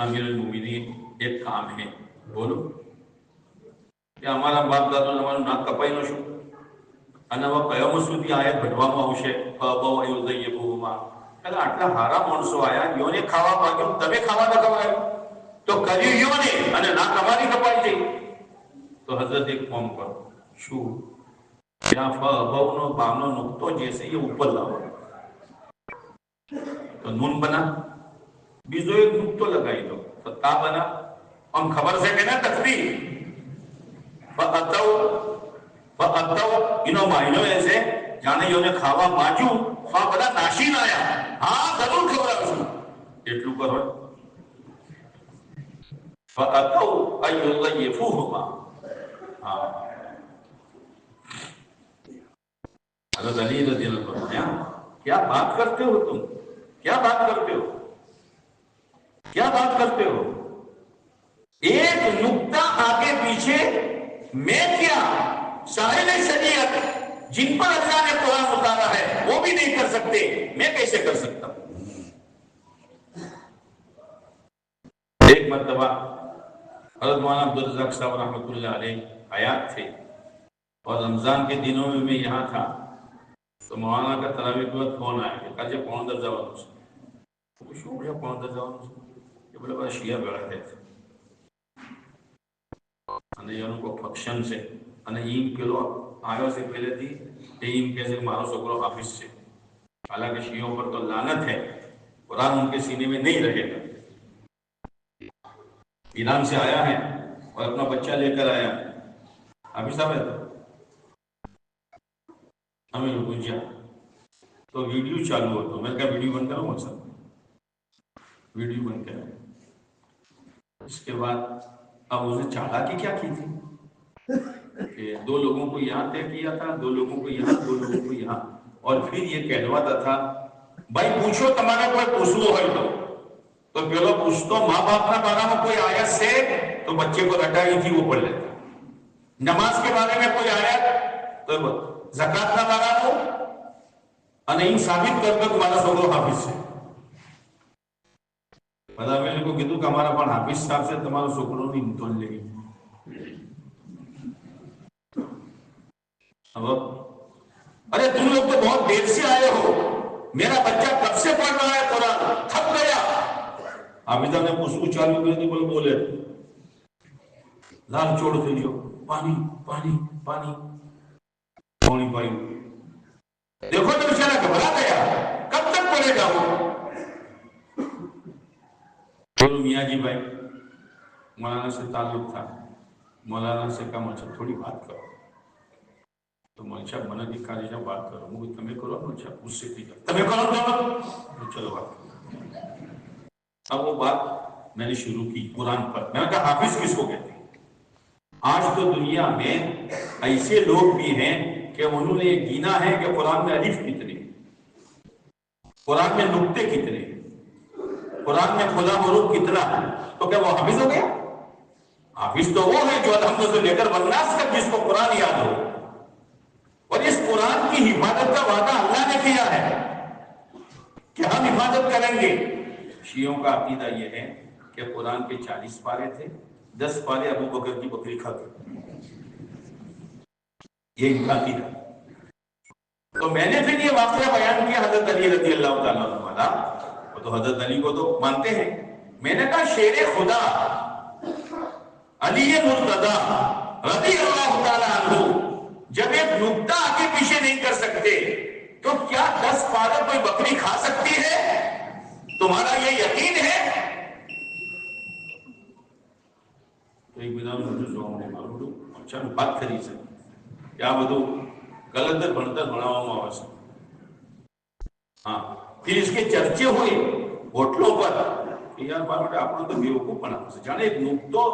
امیر المومنین ایک کام ہے، بولو. کہ ہمارا باپ دادو ہمارا ناک کپائی نہ شو انا وہ قیام سودی آیت بھٹواما ہوشے فَأَبَوْا أَن يُضَيِّفُوهُمَا. کہا آٹلا حرام مونسو آیا یوں نے کھاوا باقی تبے کھاوا نہ کھوائے تو کریو یوں نے انا ناک ہماری کپائی تھی. تو حضرت ایک قوم پر شو یا فَأَبَوْنو بامنو نقطوں جیسے یہ اوپر لاؤ تو نون بنا، بیزو ایک نقطوں لگائی دو تو تا بنا. ہم خبر سے کہنا تکبیر فَأَتَّوْا انہوں مائنوں ایسے جانے یوں نے کھاوا ماجو خواہ بڑا ناشین آیا. ہاں ضرور کھبرا اس میں ایٹلو کرو. فَأَتَّوْا أَن يُضَيِّفُوهُمَا. حضرت علی رضی اللہ عنہ، کیا بات کرتے ہو تم، کیا بات کرتے ہو، کیا بات کرتے ہو. ایک نقطہ آگے پیچھے میں کیا صاحب شریعت جن پر اللہ نے قرآن اتارا ہے وہ بھی نہیں کر سکتے، میں کیسے کر سکتا ہوں؟ ایک مرتبہ حضرت مولانا عبدالرزاق صاحب رحمۃ اللہ علیہ حیات تھے اور رمضان کے دنوں میں میں یہاں تھا، تو مولانا کا تراویح کے بعد فون آیا کہ کل پون درجہ والوں سے کچھ ہو گیا، پون درجہ والوں سے یہ بولے بڑا شیعہ بیڑا ہے ان کو فکشن سے ایم کلو آگا سے پہلے تھی ایم کیسے مارو سکرو حافظ سے، حالانکہ شیعوں پر تو لعنت ہے، قرآن ان کے سینے میں نہیں رہے گا۔ ایران سے آیا ہے اور اپنا بچہ لے کر آیا، حافظ صاحب ہے ہمیں رکوجا تو ویڈیو چالو ہو، تو میں کہا ویڈیو بند کروں سر، ویڈیو بند کریں۔ اس کے بعد اب اسے چالاکی کیا کی تھی کہ 2 لوگوں کو یہاں طے کیا تھا، 2 لوگوں کو یہاں، 2 لوگوں کو یہاں، اور پھر یہ کہلواتا تھا بھائی پوچھو تمہارا کوئی پوچھو ہے تو پہلو پوچھتو ماں باپ نہ بارہ میں کوئی آیت سے تو بچے کو رٹائی تھی وہ پڑھ لیتا، نماز کے بارے میں کوئی آیت تو زکات نہ بارہ ہو نہیں ثابت کر کر تمہارا سوگو حافظ سے پتا میرے کو کہتو کہ ہمارا پان حافظ صاحب سے تمہارا سوکڑوں نہیں نتول لے گی۔ اب ارے تم لوگ تو بہت دیر سے آئے ہو، میرا بچہ کب سے پڑھ رہا ہے قرآن، تھک گیا۔ حافظ نے پوچھو چالو کر دی، بولے لال چوڑ تھی جو پانی پانی پانی پانی پائی، دیکھو تو بیچارہ گھبرا گیا، کب تک پڑھے گا وہ؟ بولو میاں جی بھائی مولانا سے تعلق تھا، مولانا سے کہا مجھے تھوڑی بات کرو، تو مولچا منع کی کاریشا بات کرو، مجھے تمہیں کرو مولچا اس سے بھی تمہیں کرو چلو بات کرو۔ اب وہ بات میں نے شروع کی قرآن پر، میں نے کہا حافظ کس کو کہتے ہیں؟ آج تو دنیا میں ایسے لوگ بھی ہیں کہ انہوں نے یہ گینا ہے کہ قرآن میں الف کتنے، قرآن میں نقطے کتنے، قرآن میں خدا حروف کتنا، تو کیا وہ حافظ ہو گیا؟ حافظ تو وہ ہے جو الحمد سے لے کر والناس تک جس کو قرآن یاد ہو، اور اس قرآن کی حفاظت کا وعدہ اللہ نے کیا ہے کہ ہم حفاظت کریں گے۔ شیعوں کا عقیدہ یہ ہے کہ قرآن کے 40 پارے تھے، 10 پارے ابو بکر کی بکری کھا گئی، یہ ان کا عقیدہ۔ تو میں نے پھر یہ واقعہ بیان کیا حضرت علی رضی اللہ تعالیٰ عنہ، وہ تو حضرت علی کو تو مانتے ہیں، میں نے کہا شیر خدا علی مرتضی رضی اللہ تعالیٰ عنہ جب ایک نکتہ آگے پیچھے نہیں کر سکتے تو کیا 10 پارے کوئی بکری کھا سکتی ہے؟ تمہارا یہ یقین ہے؟ ایک بدان مجھے سوام نے معلوم اچھا بات کری سے کیا بدو غلط بڑھتا بڑھاؤں آواز، ہاں پھر اس کے چرچے ہوئے ہوٹلوں پر کہ یار بات آپ نے تو بیوقوف بنا جانے ایک نکتو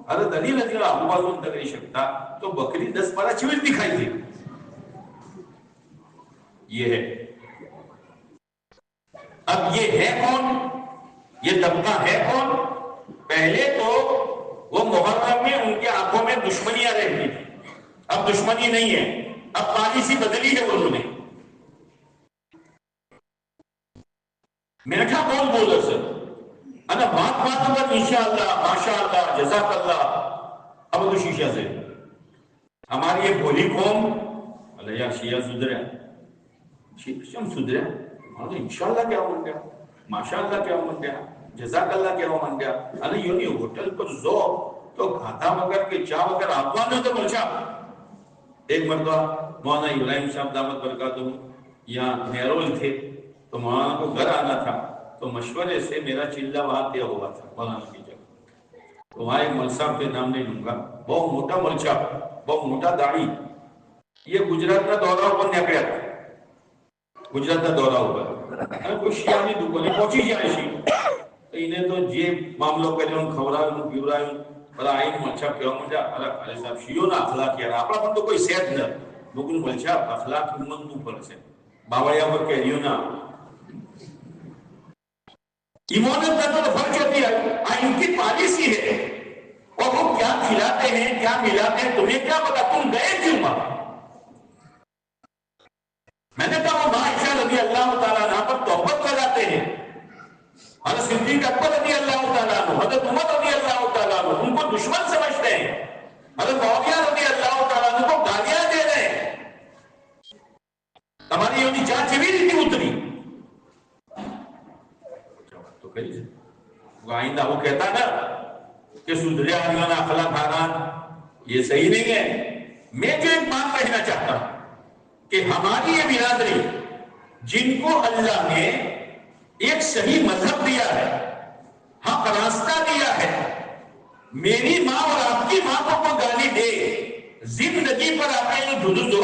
حضرت علی رضی اللہ عنہ بازون تک نہیں سکتا تو بکری 10 پارا چویل دکھائی تھی۔ یہ ہے، اب یہ ہے کون؟ یہ طبقہ ہے کون؟ پہلے تو وہ محرم میں ان کے آنکھوں میں دشمنیاں رہتی تھی، اب دشمنی نہیں ہے، اب پالیسی بدلی ہے انہوں نے، میٹھا کون بول سر انا بات بات پر انشاءاللہ ماشاءاللہ جزاک اللہ، اب تو شیشہ سے ہماری یہ بولی قوم اللہ یا شیعہ سدھرے شیعہ سدھرے انشاءاللہ کیا من گیا، ماشاءاللہ کیا من گیا، جزاک اللہ کیا من گیا، اللہ یوں نہیں ہوٹل پر زو تو کھاتا مگر کے چاہ مگر آپوان نے تو ملچا۔ ایک مرتبہ مولانا ابراہیم صاحب دامت برکاتہ یہاں نیرول تھے تو مولانا کو گھر آنا تھا، تو مشورے سے میرا چلہ وہاں دیا ہوا تھا مولانا کی جگہ، تو وہاں ایک ملصاحب کے نام نہیں لوں گا، بہت موٹا ملچا، بہت موٹا داڑھی، یہ گجرات کا دورہ اوپر نکڑیا تھا، گجرات کا دورہ اوپر کوئی شیعہ نہیں دکھولے پہنچی جائے شیعہ تو انہیں تو جیب معاملوں کرے ان کھورائے ان پیورائے بلا آئین ملچا کیا مجھا اللہ خالی صاحب شیعوں نا اخلاق یا اپنا من تو کوئی صحت نہ لیکن ملچا اخلاق امت نو پر سے باوڑیا پر کہہ رہی ہو نا ایمانت کا تو فرق ہوتی ہے، آئین کی پالیسی ہے اور وہ کیا کھلاتے ہیں کیا ملاتے ہیں تمہیں کیا پتا، تم گئے کیوں وہاں؟ میں نے کہا وہ عائشہ رضی اللہ تعالیٰ عنہ پر تہمت لگاتے ہیں، حضرت صدیق اکبر رضی اللہ تعالیٰ عنہ، حضرت عمر رضی اللہ تعالیٰ عنہ ان کو دشمن سمجھتے ہیں، حضرت معاویہ رضی اللہ تعالیٰ عنہ کو گالیاں دے رہے ہیں، ہماری یونی چاچی بھی نہیں اتری تو کہیے وہ آئندہ وہ کہتا نا کہ سدھرے آدمیوں اخلاق حرام، یہ صحیح نہیں ہے۔ میں جو ایک بات کہنا چاہتا ہوں کہ ہماری یہ برادری جن کو اللہ نے ایک صحیح مذہب دیا ہے، حق راستہ دیا ہے، میری ماں اور آپ کی ماں کو گالی دے، زندگی پر آپ نے دھدھو دو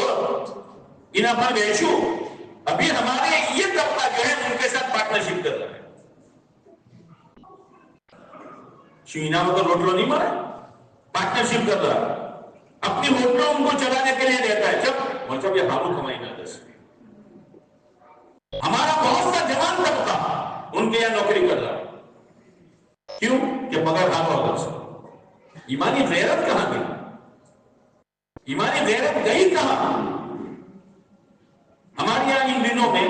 انہاں پر بیشو، ابھی ہمارے یہ طبقہ جو ہے ان کے ساتھ پارٹنرشپ کر رہا ہے، چینا میں تو روٹلو نہیں مارا، پارٹنرشپ کر رہا ہے، اپنی ہوٹلوں ان کو چلانے کے لیے دیتا ہے، جب مطلب یہ حالو کمائی نہ دس ہمارا بہت سا جوان طبقہ ان کے یہاں نوکری کر رہا ہے، کیوں کہ پگڑ حالو اگر سے ایمانی غیرت کہاں گئی؟ ایمانی غیرت گئی کہاں؟ ہمارے یہاں ان دنوں میں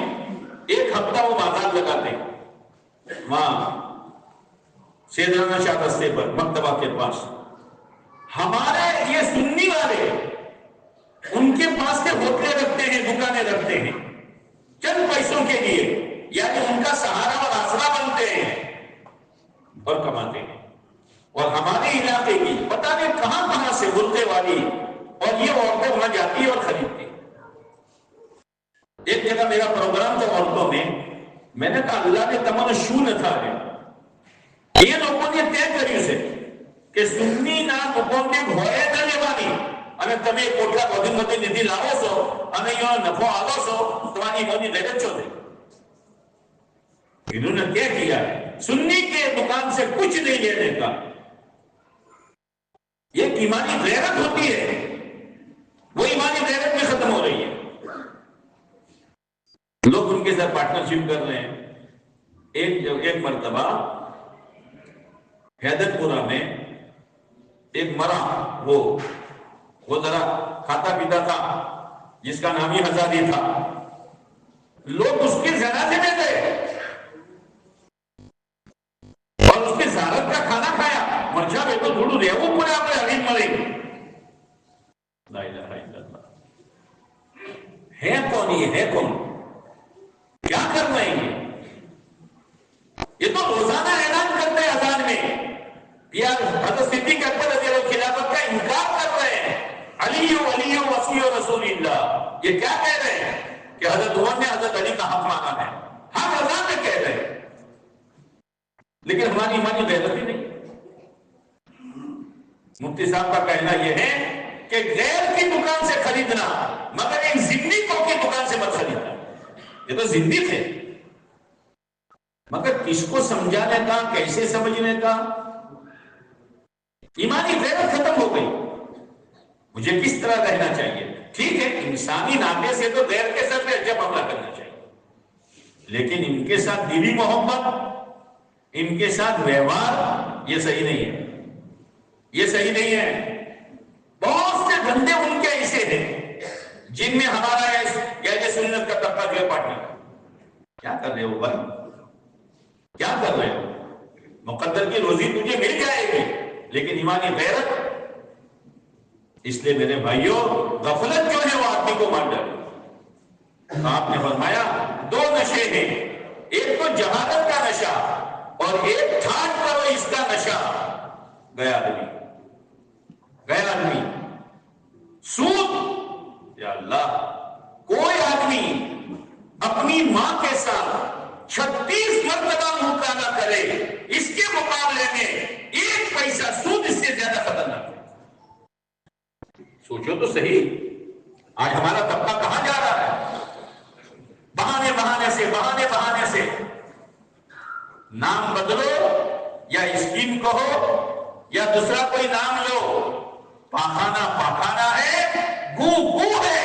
ایک ہفتہ وہ بازار لگاتے ہیں وہاں سیدرانا شاہ رستے پر مکتبہ کے پاس، ہمارے یہ سنی والے ان کے پاس سے ہوٹلیں رکھتے ہیں، دکانیں رکھتے ہیں چند پیسوں کے لیے، یعنی ان کا سہارا اور آسرا بنتے ہیں اور کماتے ہیں، اور ہمارے علاقے کی پتہ نہیں کہاں کہاں سے برقعے والی اور یہ عورتیں وہاں جاتی ہیں اور خریدتی ہیں۔ ایک جگہ میرا پروگرام تھا عورتوں میں نے کہا اللہ نے تمام شو نہ تھا ہے یہ لوگوں نے طے کری اسے کہ سنی نہ حکومتی بھوئے نہ لیوانی અને તમે કોટલા વધુ નિધિ લાવો છો અને યો નફો આવો છો તમારી મોની લગત છો દે انہوں نے کیا کیا سنی کے دکان سے کچھ نہیں لینے کا، یہ ایمانی غیرت ہوتی ہے، وہ ایمانی غیرت میں ختم ہو رہی ہے، لوگ ان کے ساتھ پارٹنرشپ کر رہے ہیں۔ ایک مرتبہ حیدر پورہ میں ایک مرا وہ ذرا کھاتا پیتا تھا جس کا نام ہی ہزاری تھا، لوگ اس کے جنازے میں گئے اور اس کے زیارت کا کھانا کھایا، مرچا بے تو دھوڑو دے وہ پورے آپ حریم مرے، لا الہ الا اللہ، ہے کون یہ ہے کون؟ کیا کر رہے ہیں یہ تو روزانہ اعلان کرتے ہیں اذان میں یار حضرت صدیق اکبر رضی اللہ خلافت کا انکار کر رہے ہیں، علی وصی رسول اللہ، یہ کیا کہہ رہے ہیں کہ حضرت عمر نے حضرت علی کا حق مانا ہے، ہم اذان میں کہہ رہے ہیں، لیکن ہماری ایمانی غیرت ہی نہیں۔ مفتی صاحب کا کہنا یہ ہے کہ غیر کی دکان سے خریدنا مگر ان زندگیوں کی دکان سے مت خریدنا، یہ تو زندگی ہے، مگر کس کو سمجھانے کا، کیسے سمجھنے کا، ایمانی غیرت ختم ہو گئی۔ مجھے کس طرح رہنا چاہیے؟ ٹھیک ہے انسانی ناطے سے تو غیر کے ساتھ جب حملہ کرنا چاہیے، لیکن ان کے ساتھ دلی محبت، ان کے ساتھ ویوہار یہ صحیح نہیں ہے، یہ صحیح نہیں ہے۔ بہت سے دھندے ان کے ایسے ہیں جن میں ہمارا یہ سنت کا طبقہ جو ہے پارٹنر، کیا کر رہے ہو بھائی، کیا کر رہے ہو؟ مقدر کی روزی تجھے مل جائے گی لیکن ایمانی غیرت، اس لیے میرے بھائیوں غفلت جو ہے وہ آدمی کو مار ڈالے۔ آپ نے فرمایا دو نشے ہیں، ایک تو جہالت کا نشہ اور ایک ٹھاٹ کرو اس کا نشہ، گیا آدمی سود۔ یا اللہ، کوئی آدمی اپنی ماں کے ساتھ 36 مرتبہ منہ کالا کرے، اس کے مقابلے میں ایک پیسہ سود اس سے زیادہ خطرناک ہے۔ سوچو تو صحیح، آج ہمارا طبقہ کہاں جا رہا ہے؟ بہانے سے نام بدلو یا اسکیم کہو یا دوسرا کوئی نام لو، پاخانہ ہے، گو ہے،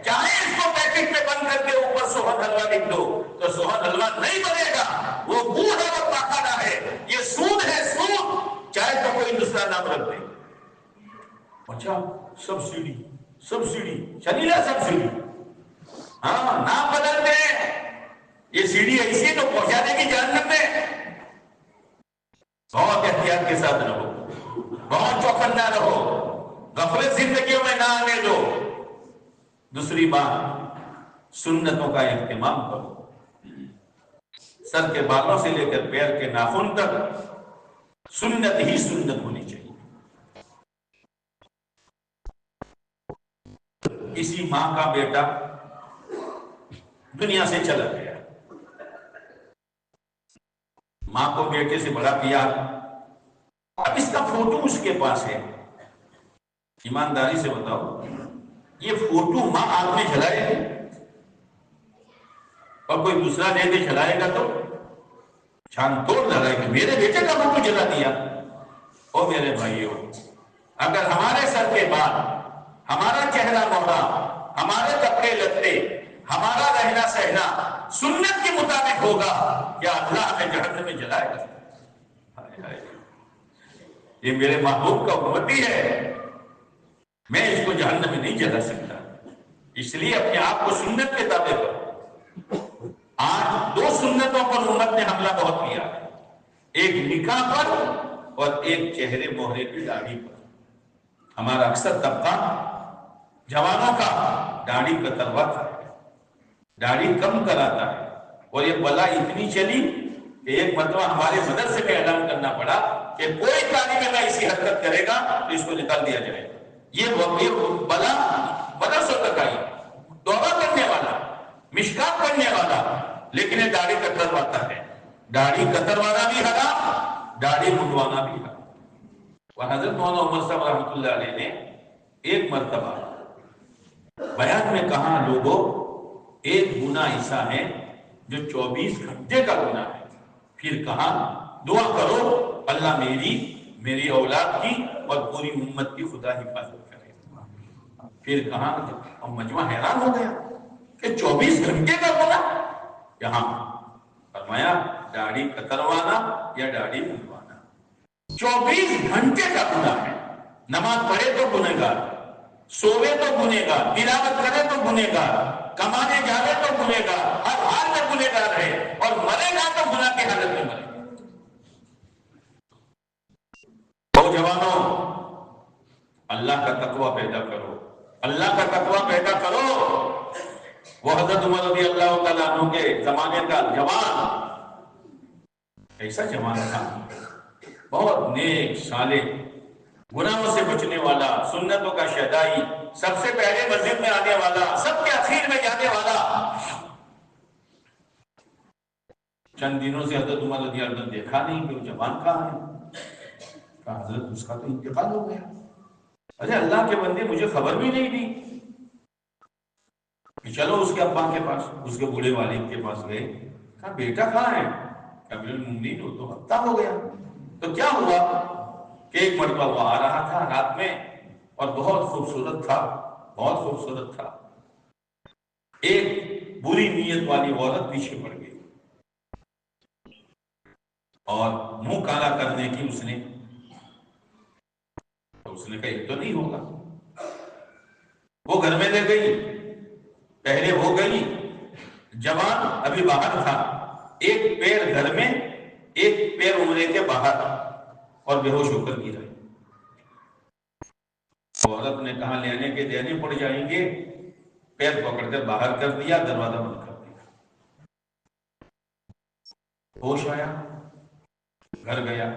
چاہے اس کو پیکٹ میں بند کر کے اوپر سوہن حلوہ لکھ دو تو سوہن حلوہ نہیں بنے گا، وہ گو ہے، وہ پاخانہ ہے، یہ سود ہے، سود، چاہے تو کوئی دوسرا نام رکھ دے۔ اچھا سبسڈی، چلیلا سبسڈی، ہاں نام بدل دیں، یہ سیڑھی ایسی ہے تو پہنچا دے گی جہنم میں. بہت احتیاط کے ساتھ رہو، بہت چوکنا رہو، غفلت زندگیوں میں نہ آنے دو. دوسری بات، سنتوں کا اہتمام کرو. سر کے بالوں سے لے کر پیر کے ناخن تک سنت ہی سنت ہونی چاہیے. کسی ماں کا بیٹا دنیا سے چلا گیا، ماں کو بیٹے سے بڑا کیا، اب اس کا فوٹو اس کے پاس ہے. ایمانداری سے بتاؤ، یہ فوٹو ماں آگ میں جلائے گی اور کوئی دوسرا لے کے جلائے گا تو چھان توڑ لگائے گا. میرے بیٹے کا فوٹو جلا دیا. او میرے بھائیوں، اگر ہمارے سر کے بال، ہمارا چہرہ موڑا، ہمارے کپڑے لتے، ہمارا رہنا سہنا سنت کے مطابق ہوگا، کیا اللہ ہمیں جہنم میں جلائے گا؟ یہ میرے محبوب کا امتی ہے، میں اس کو جہنم میں نہیں جلا سکتا. اس لیے اپنے آپ کو سنت کے تابع کرو. آج دو سنتوں پر امت نے حملہ بہت کیا ہے، ایک نکاح پر اور ایک چہرے مہرے کی داڑھی پر. ہمارا اکثر طبقہ جوانوں کا داڑھی کترواتا ہے، داڑھی کم کراتا ہے، اور یہ بلا اتنی چلی کہ ایک مرتبہ ہمارے مدرسے میں اعلان کرنا پڑا کہ کوئی طالب علم ایسی حرکت کرے گا تو اس کو نکال دیا جائے گا. یہ بلا مدرسوں تک آئی، توبہ کرنے والا، مشکات پڑھنے والا، لیکن یہ داڑھی کترواتا ہے. داڑھی کتروانا بھی حرام، داڑھی منڈوانا بھی حرام. اور حضرت مولانا عمر صاحب رحمۃ اللہ علیہ نے ایک مرتبہ بیان میں کہا، لوگوں ایک گناہ ایسا ہے جو 24 گھنٹے کا گناہ ہے. پھر کہا دعا کرو اللہ میری اولاد کی اور پوری امت کی خدا حفاظت کرے. پھر کہا، اور مجمع حیران ہو گیا کہ 24 گھنٹے کا گناہ. یہاں فرمایا داڑھی کتروانا یا داڑھی منڈوانا 24 گھنٹے کا گناہ ہے. نماز پڑھے تو گنہگار، سوے تو گنہگار، تلاوت کرے تو گنہگار، کمانے جاوے تو گنہگار، ہر حال میں گنہگار ہے، اور مرے گا تو گناہ کی حالت میں مرے گا. تو جوانوں، اللہ کا تقوی پیدا کرو، اللہ کا تقوی پیدا کرو. وہ حضرت عمر رضی اللہ تعالیٰ عنہ کے زمانے کا جوان ایسا جوان تھا، بہت نیک صالح، گناہوں سے بچنے والا، سنتوں کا شیدائی، سب سے پہلے مسجد میں آنے والا، سب کے اخیر میں جانے والا. چند دنوں سے حضرت عمر رضی اللہ عنہ دیکھا نہیں کہ وہ جوان کہاں ہے. کہا حضرت اس کا تو انتقال ہو گیا. ارے اللہ کے بندے، مجھے خبر بھی نہیں دی. کہ چلو اس کے ابا کے پاس، اس کے بوڑھے والد کے پاس گئے. کہا بیٹا کہاں ہے؟ کہ امیر المومنین وہ تو ہفتہ ہو گیا. تو کیا ہوا کہ ایک مرتبہ وہ آ رہا تھا رات میں، اور بہت خوبصورت تھا، بہت خوبصورت تھا. ایک بری نیت والی عورت پیچھے پڑ گئی اور منہ کالا کرنے کی اس نے کہا یہ تو نہیں ہوگا. وہ گھر میں لے گئی، پہلے ہو گئی. جوان ابھی باہر تھا، ایک پیر گھر میں، ایک پیر عمرے کے باہر، اور بے ہوش ہو کر گرا. عورت نے کہا لینے کے دینے پڑ جائیں گے. پیر پکڑ کر باہر کر دیا، دروازہ بند کر دیا. ہوش آیا، گھر گیا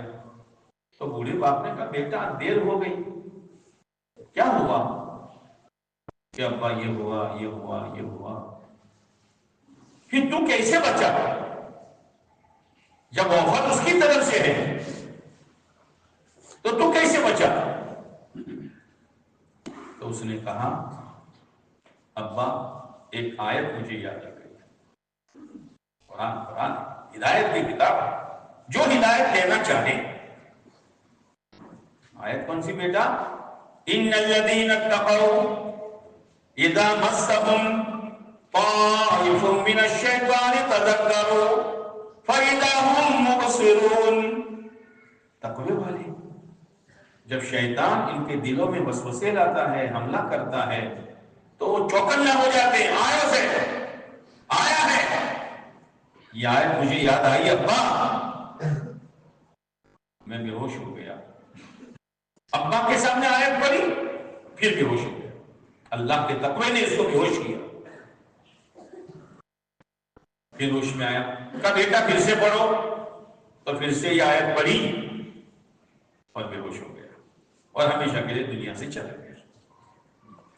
تو بوڑھے باپ نے کہا بیٹا دیر ہو گئی، کیا ہوا؟ کہ ابا یہ ہوا، یہ ہوا، یہ ہوا. پھر تو کیسے بچا؟ جب آفر اس کی طرف سے ہے تو کیسے بچا؟ تو اس نے کہا ابا ایک آیت مجھے یاد آ گئی. قرآن ہدایت کی کتاب ہے، جو ہدایت لینا چاہے. آیت کون سی بیٹا؟ ان الذین اتقوا اذا مسهم طائف من الشیطان تذکروا فاذا هم مبصرون. تقوی والے جب شیطان ان کے دلوں میں وسوسے لاتا ہے، حملہ کرتا ہے، تو وہ چوکنا ہو جاتے ہیں آیوں سے، آیا ہے یہ آیت مجھے یاد آئی ابا، میں بے ہوش ہو گیا، ابا کے سامنے آیت پڑھی پھر بے ہوش ہو گیا، اللہ کے تقوی نے اس کو بے ہوش کیا، پھر ہوش میں آیا، کہا بیٹا پھر سے پڑھو، تو پھر سے یہ آیت پڑھی اور بے ہوش ہو گیا اور ہمیشہ کے لیے دنیا سے چلا گیا،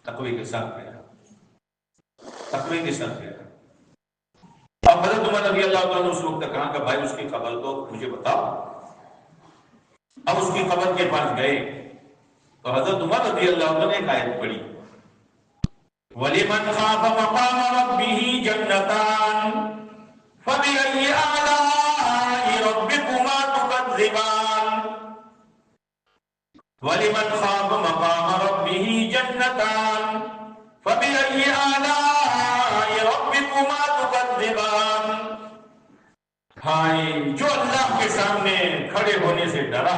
تقوی کے ساتھ گیا، تقوی کے ساتھ گیا۔ اب حضرت عمر رضی اللہ عنہ اس وقت کہا کہ بھائی اس کی خبر تو مجھے بتاؤ۔ اب اس کی خبر کے پاس گئے تو حضرت عمر رضی اللہ عنہ نے ایک آیت پڑھی، وَلِمَنْ خَافَ مَقَامَ رَبِّهِ جَنَّتَانِ فَبِأَيِّ آلَاءِ رَبِّكُمَا تُكَذِّبَانِ وَلِمَنْ خَافَ مَقَامَ رَبِّهِ جَنَّتَانِ فَبِأَيِّ آلَاءِ رَبِّكُمَا تُكَذِّبَانِ۔ ہائے جو اللہ کے سامنے کھڑے ہونے سے ڈرا،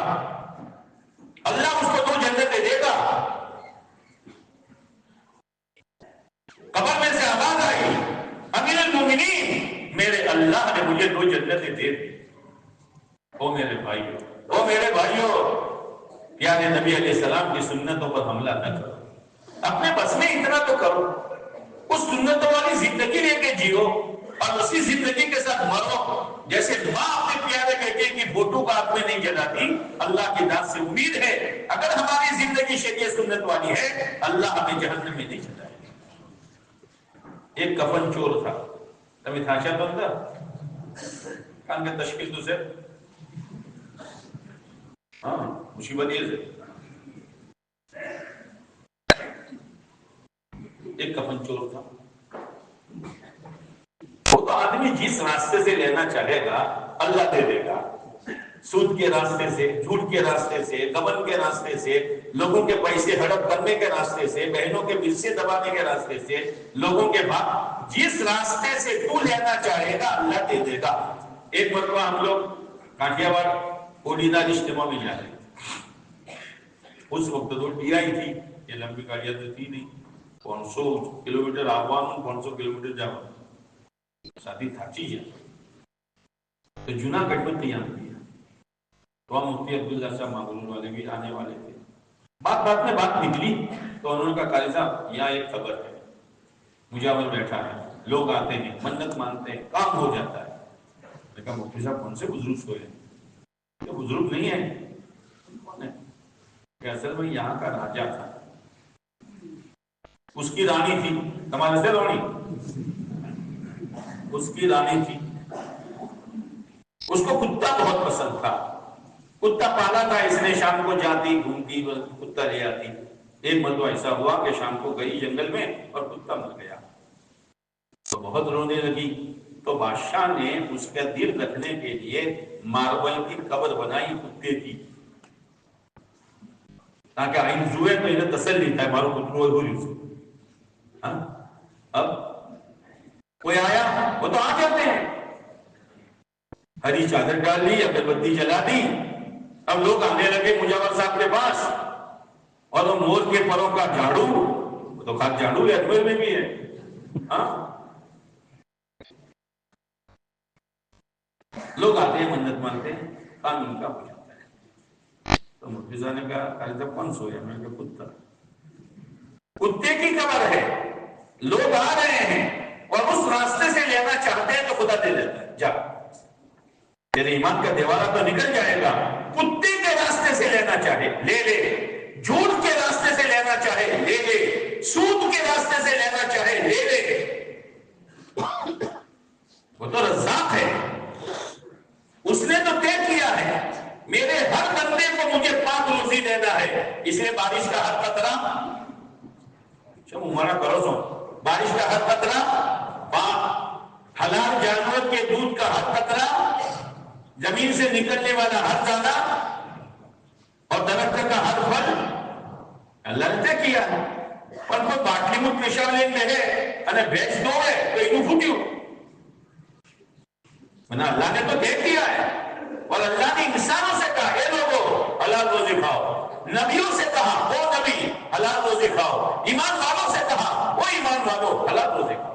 اللہ اس کو 2 جنتیں دے گا۔ قبر میں سے آواز آئی، امیر المومنین میرے اللہ نے مجھے 2 جنتیں دے دی۔ او میرے بھائیو، پیارے نبی علیہ السلام کی سنتوں پر حملہ نہ کرو، اپنے بس میں اتنا تو کرو، اس سنتوں والی زندگی لے کے جیو اور اسی زندگی کے ساتھ مرو، جیسے ماں اپنے پیارے بیٹے کی فوٹو کا آپ میں نہیں جلاتی۔ اللہ کی ذات سے امید ہے اگر ہماری زندگی شریعت سنت والی ہے اللہ ہمیں جہنم میں نہیں جلائے۔ ایک کفن چور تھا، تمہیں تھاشا بندہ کان میں تشکیل تو سے ہاں مصیبت یہ سے ایک کفن چور تھا، وہ تو آدمی جس راستے سے لینا چاہے گا اللہ دے دے گا، سود کے راستے سے، جھوٹ کے راستے سے، کفن کے راستے سے، لوگوں کے پیسے ہڑپ کرنے کے راستے سے، بہنوں کے برسے دبانے کے راستے سے، لوگوں کے بعد جس راستے سے تو لینا چاہے گا اللہ دے دے گا۔ ایک مرتبہ ہم لوگ کاٹیا واڑ اوڈینار اجتماع میں جا رہے تھے، اس وقت تو ٹی آئی تھی، یہ لمبی گاڑیاں تو تھی نہیں، 500 کلومیٹر آوان 500 کلومیٹر جاؤ، ساتھی تھاچی جائے تو جوناگڑھ میں قیام کیا، تو مفتی عبداللہ صاحب معمول والے بھی آنے والے تھے، بات میں بات نکلی تو انہوں نے کہا قاری صاحب یہاں ایک خبر ہے، مجاور بیٹھا ہے، لوگ آتے ہیں منت مانتے ہیں کام ہو جاتا ہے۔ میں کہا مفتی صاحب کون سے بزرگ سوئے ہیں؟ کہ بزرگ نہیں ہے، کون ہے؟ کہ اصل میں یہاں کا راجہ تھا، اس کی رانی تھی، تمہارے سے رانی، اس کی رانی تھی، اس کو کتا بہت پسند تھا، کتا پالا تھا اس نے، شام کو جاتی گھومتی کتا لے آتی۔ ایک مرتبہ ایسا ہوا کہ شام کو گئی جنگل میں اور کتا مر گیا تو بہت رونے لگی، تو بادشاہ نے اس کا دل رکھنے کے لیے ماربل کی قبر بنائی کتے کی، تاکہ آئند ہوئے تو انہیں تسلی تھا مارو کترو ہوئی اسے۔ اب کوئی آیا وہ تو آ جاتے ہیں، ہری چادر ڈال لی، اگربتی جلا دی، اب لوگ آنے لگے مجاور صاحب کے پاس، اور وہ مور کے پروں کا جھاڑو، وہ تو خاص جھاڑو اجمیر میں بھی ہے، لوگ آتے ہیں منت مانتے ہیں، کام ان کا ہو جاتا ہے۔ تو مفتی صاحب نے کہا قاری صاحب کون سویا؟ میں نے کہا کتا، کتے کی قبر ہے، لوگ آ رہے ہیں اور اس راستے سے لینا چاہتے ہیں تو خدا دے دیتا ہے، جا تیرے ایمان کا دیوارہ تو نکل جائے گا، کتے کے راستے سے لینا چاہے لے لے، جھوٹ کے راستے سے لینا چاہے لے لے، سود کے راستے سے لینا چاہے لے لے، وہ تو رزاق ہے، اس نے تو طے کیا ہے میرے ہر بندے کو مجھے پاک روزی دینا ہے، اس لیے بارش کا ہر قطرہ ہمارا کرو سو، بارش کا ہر قطرہ پاک، حلال جانور کے دودھ کا ہر قطرہ، زمین سے نکلنے والا ہر دانہ اور درخت کا ہر پھل اللہ نے طے کیا ہے۔ اور کوئی باٹلی میں پیشہ لیں گے انہیں بیچ دو ہے تو انہوں پھوٹیو، اللہ نے تو دیکھ دیا ہے، اور اللہ نے انسانوں سے کہا اے لوگو حلال روزی کھاؤ، نبیوں سے کہا وہ نبی حلال روزی کھاؤ، ایمان والوں سے کہا وہ ایمان વાળો હલાલ રોજે ખાઓ.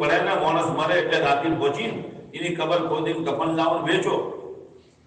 પડે ને, માણસ મરે એટલે રાત્રિ પહોંચીને એની કબર ખોદીને કફન લાવો વેચો,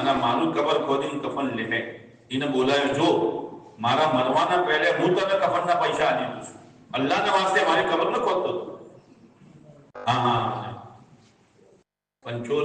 અને મારું કબર ખોદીને કફન લે. એને બોલાયો, જો મારા મરવાના પહેલે હું તને કફનના પૈસા આપી દઉં છું, અલ્લાહના વાસ્તે મારી કબર ન ખોદતો. હા હા, પણ ચોર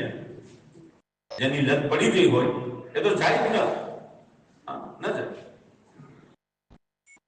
જાય. જેની લત પડી ગઈ હોય એ તો જાય જ ન જાય.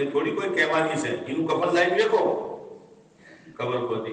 એ થોડી કોઈ કહેવાની છે, એનું કફન લાઈન દેખો, કબર ખોદી,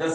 10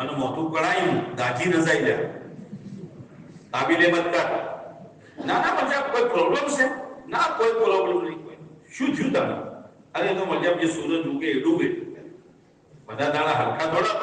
અને મોઢું કળાયું, દાજી ન જાય લે. તાબીલે મત કર. ના ના, મતલબ કોઈ પ્રોબ્લેમ છે? ના, કોઈ પ્રોબ્લેમ નહીં. કોઈ શું થયું તમને? અરે તો મતલબ જે સૂરજ ઉગે એ ડૂબે, બધા દાડા હરખા થોડા.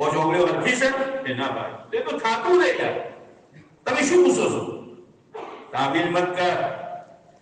5 ઓગળિયો હરખી છે કે ના ભાઈ, એ તો થાતું રહે યાર, તમે શું પૂછો છો? તાબીલ મત કર.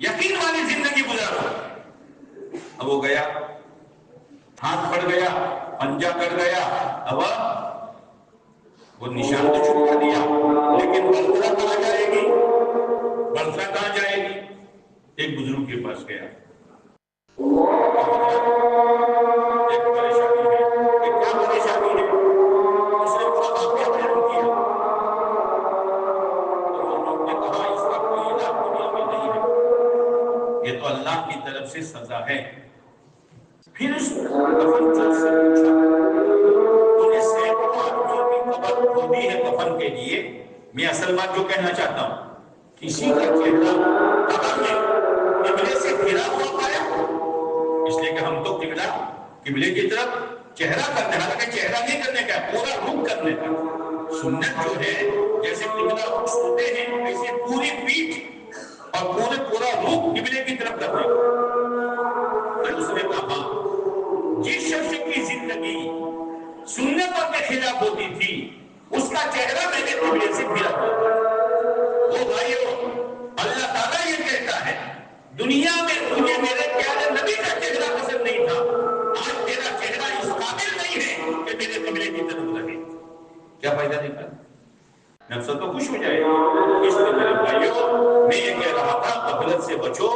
یقین والی زندگی گزارو. اب وہ گیا، ہاتھ پڑ گیا، پنجہ کٹ گیا، اب وہ نشان تو چھپا دیا، لیکن برترا کہاں جائے گی؟ برترا کہاں جائے گی؟ ایک بزرگ کے پاس گیا، ایک پریشانی ہے. کہ کیا پریشانی ہے؟ اس نے پورا واقعہ بیان کیا. تو وہ لوگ نے کہا اس کا کوئی علاج دنیا میں نہیں ہے، یہ تو اللہ کی طرف سے سزا ہے. پھر اس کفن چوک سے پوچھا، تو نے سینکڑوں آدمیوں کی قبر کھودی ہے کفن کے لیے، میں اصل بات جو کہنا چاہتا ہوں، کسی کا چہرہ قبر میں قبلے سے پھرا ہوا پایا؟ اس لیے کہ ہم تو قبلے کی طرف چہرہ کرنے، حالانکہ چہرہ نہیں کرنے کا، پورا رخ کرنے کا. سنت جو ہے جیسے قبلہ رخ سوتے ہیں ایسے پوری پیٹھ اور پورا رخ قبلے کی طرف کرنے کا. اس نے کہا جس شخص کی زندگی سنتوں کے خلاف ہوتی تھی اس کا چہرہ میں نے قبلے سے پھرا ہوا. وہ بھائیو، اللہ تعالیٰ یہ کہتا ہے دنیا میں تجھے میرے پیارے نبی کا چہرہ پسند نہیں تھا، آج تیرا چہرہ اس قابل نہیں ہے کہ میرے قبلے کی طرف لگے. کیا فائدہ نکلا؟ نفس تو خوش ہو جائے گی. اس لیے میرے بھائیو، میں یہ کہہ رہا تھا غفلت سے بچو،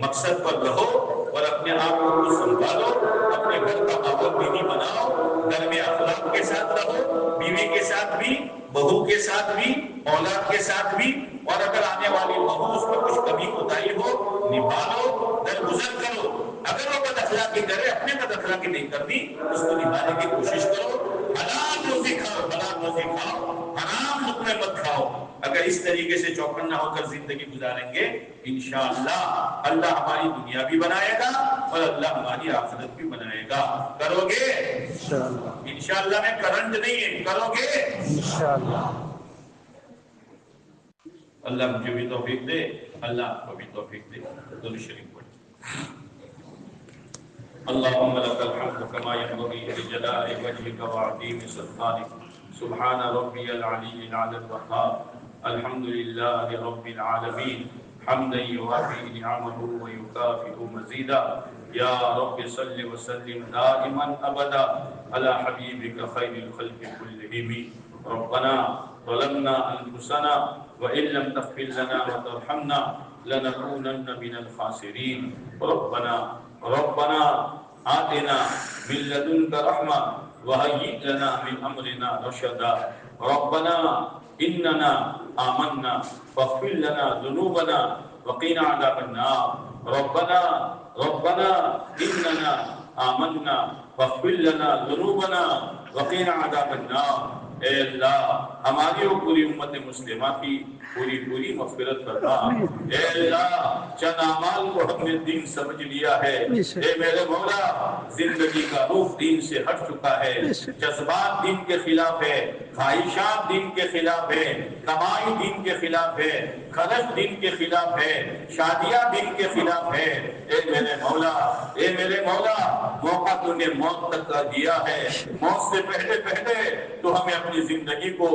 مقصد پر رہو اور اپنے آپ کو سنبھالو. اپنے گھر کا ماحول دینی بناؤ، گھر میں اخلاق کے ساتھ رہو، بیوی کے ساتھ بھی، بہو کے ساتھ بھی، اولاد کے ساتھ بھی. اور اگر آنے والی بہو اس میں کچھ کمی کوتاہی ہو نبھالو، درگزر کرو. اگر وہ بد اخلاقی کرے، اپنے بد اخلاقی نہیں کرنی، اس کو نبھانے کی کوشش کرو. حلال روزی کھاؤ، حلال روزی کھاؤ، حرام لقمے مت کھاؤ. اگر اس طریقے سے چوکنا ہو کر زندگی گزاریں گے، انشاءاللہ اللہ ہماری دنیا بھی بنائے گا اور اللہ ہماری آخرت بھی بنائے گا. کرو گے؟ انشاءاللہ میں کرنٹ نہیں ہے، کرو گے؟ انشاءاللہ. اللہ مجھے بھی توفیق دے، اللہ آپ کو بھی توفیق دے. درود شریف پڑھیں. اللهم لك الحمد كما ينبغي لجلال وجهك وعظيم سلطانك. سبحان ربي العلي العلى الوهاب. الحمد لله رب العالمين حمدا يوافي نعمه ويكافئ مزيدا. يا رب صل وسلم دائما ابدا على حبيبك خير الخلق كلهم. ربنا ظلمنا انفسنا وان لم تغفر لنا وترحمنا لنكونن من الخاسرين. ربنا آتنا من لدنك رحمة وهيئ لنا من أمرنا رشدا. ربنا إننا آمنا فاغفر لنا ذنوبنا وقنا عذاب النار. ربنا إننا آمنا فاغفر لنا ذنوبنا وقنا عذاب النار. اے اللہ ہماری اور پوری امت مسلمہ کی پوری مغفرت فرما. اے اللہ چند اعمال کو ہم نے دین سمجھ لیا ہے، اے میرے مولا زندگی کا روح دین سے ہٹ چکا ہے. جذبات دین کے خلاف ہے، خواہشات دین کے خلاف ہے، کمائی دین کے خلاف ہے، خرچ دین کے خلاف ہے، شادیاں دین کے خلاف ہے. اے میرے مولا موقع تو نے موت تک کا دیا ہے. موت سے پہلے تو ہمیں اپنی زندگی کو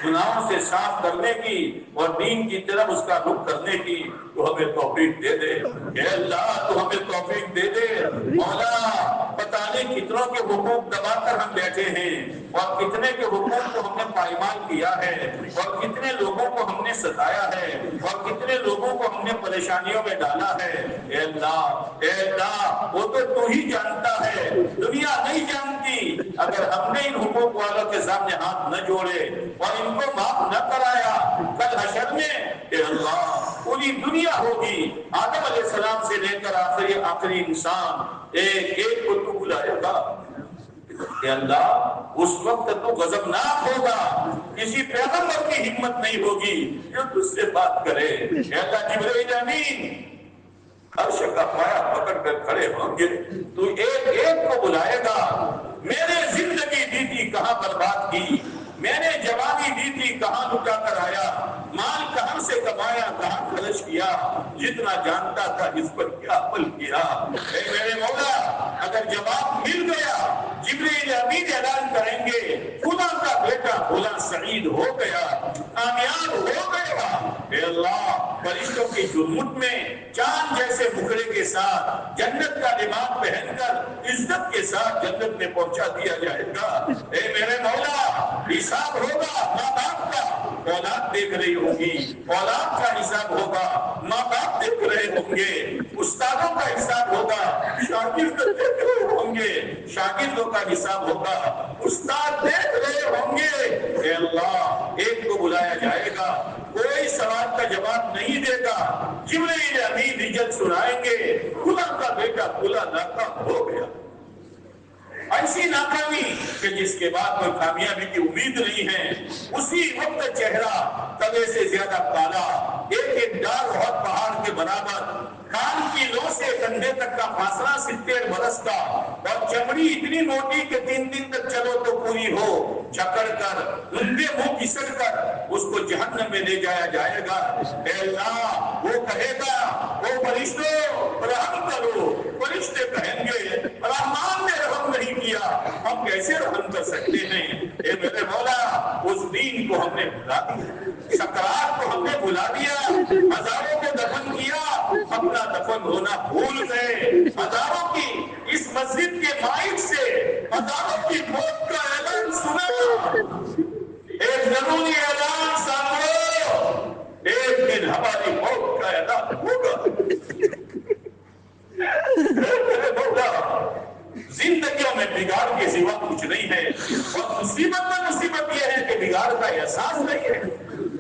گناہوں سے صاف کرنے کی اور دین کی طرف اس کا رخ کرنے کی تو ہمیں توفیق دے دے. اے اللہ تو ہمیں توفیق دے دے. مولا پتہ نہیں کتنوں کے حقوق دبا کر ہم بیٹھے ہیں اور کتنے کے حقوق کو ہم نے پائمال کیا ہے اور کتنے لوگوں کو ہم نے ستایا ہے اور کتنے لوگوں کو ہم نے پریشانیوں میں ڈالا ہے. اے اللہ وہ تو ہی جانتا ہے، دنیا نہیں جانتی. اگر ہم نے ان حقوق والوں کے سامنے ہاتھ نہ جوڑے اور ان کو معاف نہ کرایا، کل حشر میں اے اللہ پوری دنیا ہوگی، آدم علیہ السلام سے لے کر آخری انسان ایک کو تو بلائے گا. کہ اللہ اس وقت تو غضبناک ہوگا، کسی پیغمبر کی ہمت نہیں ہوگی جو تجھ سے بات کرے. کہ اللہ جبرائیل امین عرش کا پایا پکڑ کر کھڑے ہوں گے، تو ایک کو بلائے گا. میں نے زندگی دی تھی کہاں برباد کی، میں نے جوانی دی تھی کہاں لٹا کر آیا، مال کہاں سے کمایا کہاں خرچ کیا، جتنا جانتا تھا اس پر کیا عمل کیا. اے میرے مولا اگر جواب مل گیا، جبرائیل امین اعلان کریں گے خدا کا بیٹا فلاں سعید ہو گیا، کامیاب ہو گیا. اے اللہ فرشتوں کی جرمٹ میں چاند جیسے مکھڑے کے ساتھ جنت کا لباس پہن کر عزت کے ساتھ جنت میں پہنچا دیا جائے گا۔ اے میرے مولا، حساب ہوگا ماں باپ کا، اولاد دیکھ رہی ہوگی، اولاد کا حساب ہوگا، ماں باپ دیکھ رہے ہوں گے، استادوں کا حساب ہوگا، شاگرد دیکھ رہے ہوں گے، شاگردوں کا حساب ہوگا، استاد دیکھ رہے ہوں گے۔ اے اللہ، ایک کو بلایا جائے گا، کوئی سوال کا جواب نہیں دے گا، جبرائیل امین رجل سنائیں گے، خدا کا بیٹا کھلا ناکام ہو گیا۔ ایسی ناکامی کہ جس کے بعد کوئی کامیابی کی امید نہیں ہے، اسی وقت چہرہ تلے سے زیادہ کالا، ایک ڈار بہت پہاڑ کے برابر، کان کی لو سے کندھے تک کا فاصلہ 70 برس کا، اور چمڑی اتنی موٹی کہ 3 دن تک چلو تو پوری ہو، جکڑ کر اندھے منہ گھسٹ کر اس کو جہنم میں لے جایا جائے گا۔ اے اللہ، وہ کہے گا، وہ فرشتوں رحم کرو، فرشتے کہیں گے رحمان نے رحم نہیں کیا، ہم کیسے رحم کر سکتے ہیں؟ اے میرے مولا، اس دین کو ہم نے بھلا دیا، سکرات کو ہم نے بھلا دیا، ہزاروں کو دفن کیا، اپنا دفن ہونا بھول گئے، ہزاروں کی اس مسجد کے مائک سے ہزاروں کی موت کا اعلان سنا، ایک ضروری اعلان سامو، ایک دن ہماری موت کا اعلان ہوگا۔ میرے مولا، زندگیوں میں بگاڑ کے سوا کچھ نہیں ہے، اور مصیبت میں مصیبت یہ ہے کہ بگاڑ کا احساس نہیں ہے۔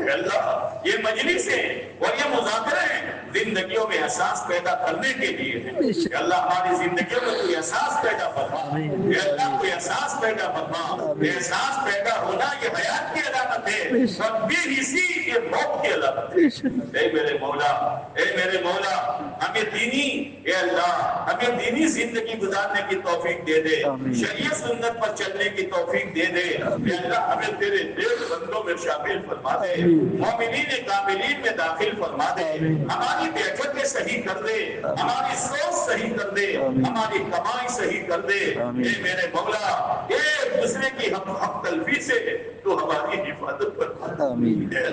اے اللہ، یہ مجلسیں اور یہ مذاکرے زندگیوں میں احساس پیدا کرنے کے لیے ہیں۔ اے اللہ، ہماری زندگیوں میں کوئی احساس پیدا فرما، اے اللہ کوئی احساس پیدا فرما۔ احساس پیدا ہونا یہ حیات کی علامت ہے، اور بے حسی یہ موت کی علامت ہے۔ اے میرے مولا، اے میرے مولا، ہمیں دینی، اے اللہ ہمیں دینی زندگی گزارنے کی توفیق دے دے، شریعت سنت پر چلنے کی توفیق دے دے۔ اے اللہ، ہمیں تیرے نیک بندوں میں شامل فرما دے، مومنین کاملین میں داخل فرما دے، ہماری بیعتیں صحیح کر دے، ہماری سوچ صحیح کر دے، ہماری کمائی صحیح کر دے۔ اے میرے مولا، ایک دوسرے کی حق تلفی سے تو ہماری حفاظت فرما۔ اے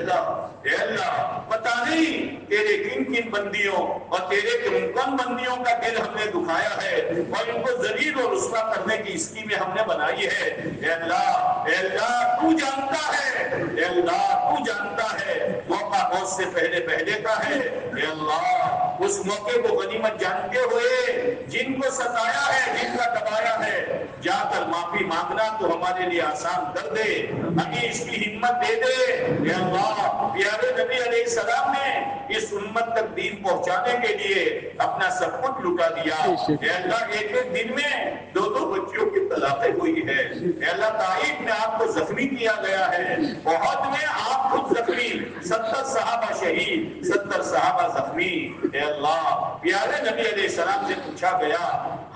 اللہ، پتہ نہیں تیرے کن کن بندیوں اور تیرے کن بندیوں کا دل ہم نے دکھایا ہے، اور ان کو ذلیل اور رسوا کرنے کی اسکیمیں ہم نے بنائی ہے۔ اے اللہ تو جانتا ہے، اے اللہ تو جانتا ہے، موقع موت سے پہلے کا ہے۔ اے اللہ، اس موقع کو غنیمت جانتے ہوئے جن کو ستایا ہے، جن کا دبایا ہے، جا کر معافی مانگنا تو ہمارے لیے آسان کر دے، ہمیں اس کی ہمت دے دے۔ اے اللہ، پیارے نبی علیہ السلام نے اس امت تک دین پہنچانے کے لیے اپنا سب کچھ لٹا دیا۔ اے اللہ، ایک دن میں 2 بچیوں کی طلاقیں ہوئی ہے۔ اے اللہ، طائف میں آپ کو زخمی کیا گیا ہے، احد میں آپ خود زخمی، 70 صحابہ شہید، 70 صحابہ زخمی۔ اے اللہ، پیارے نبی علیہ السلام سے پوچھا گیا،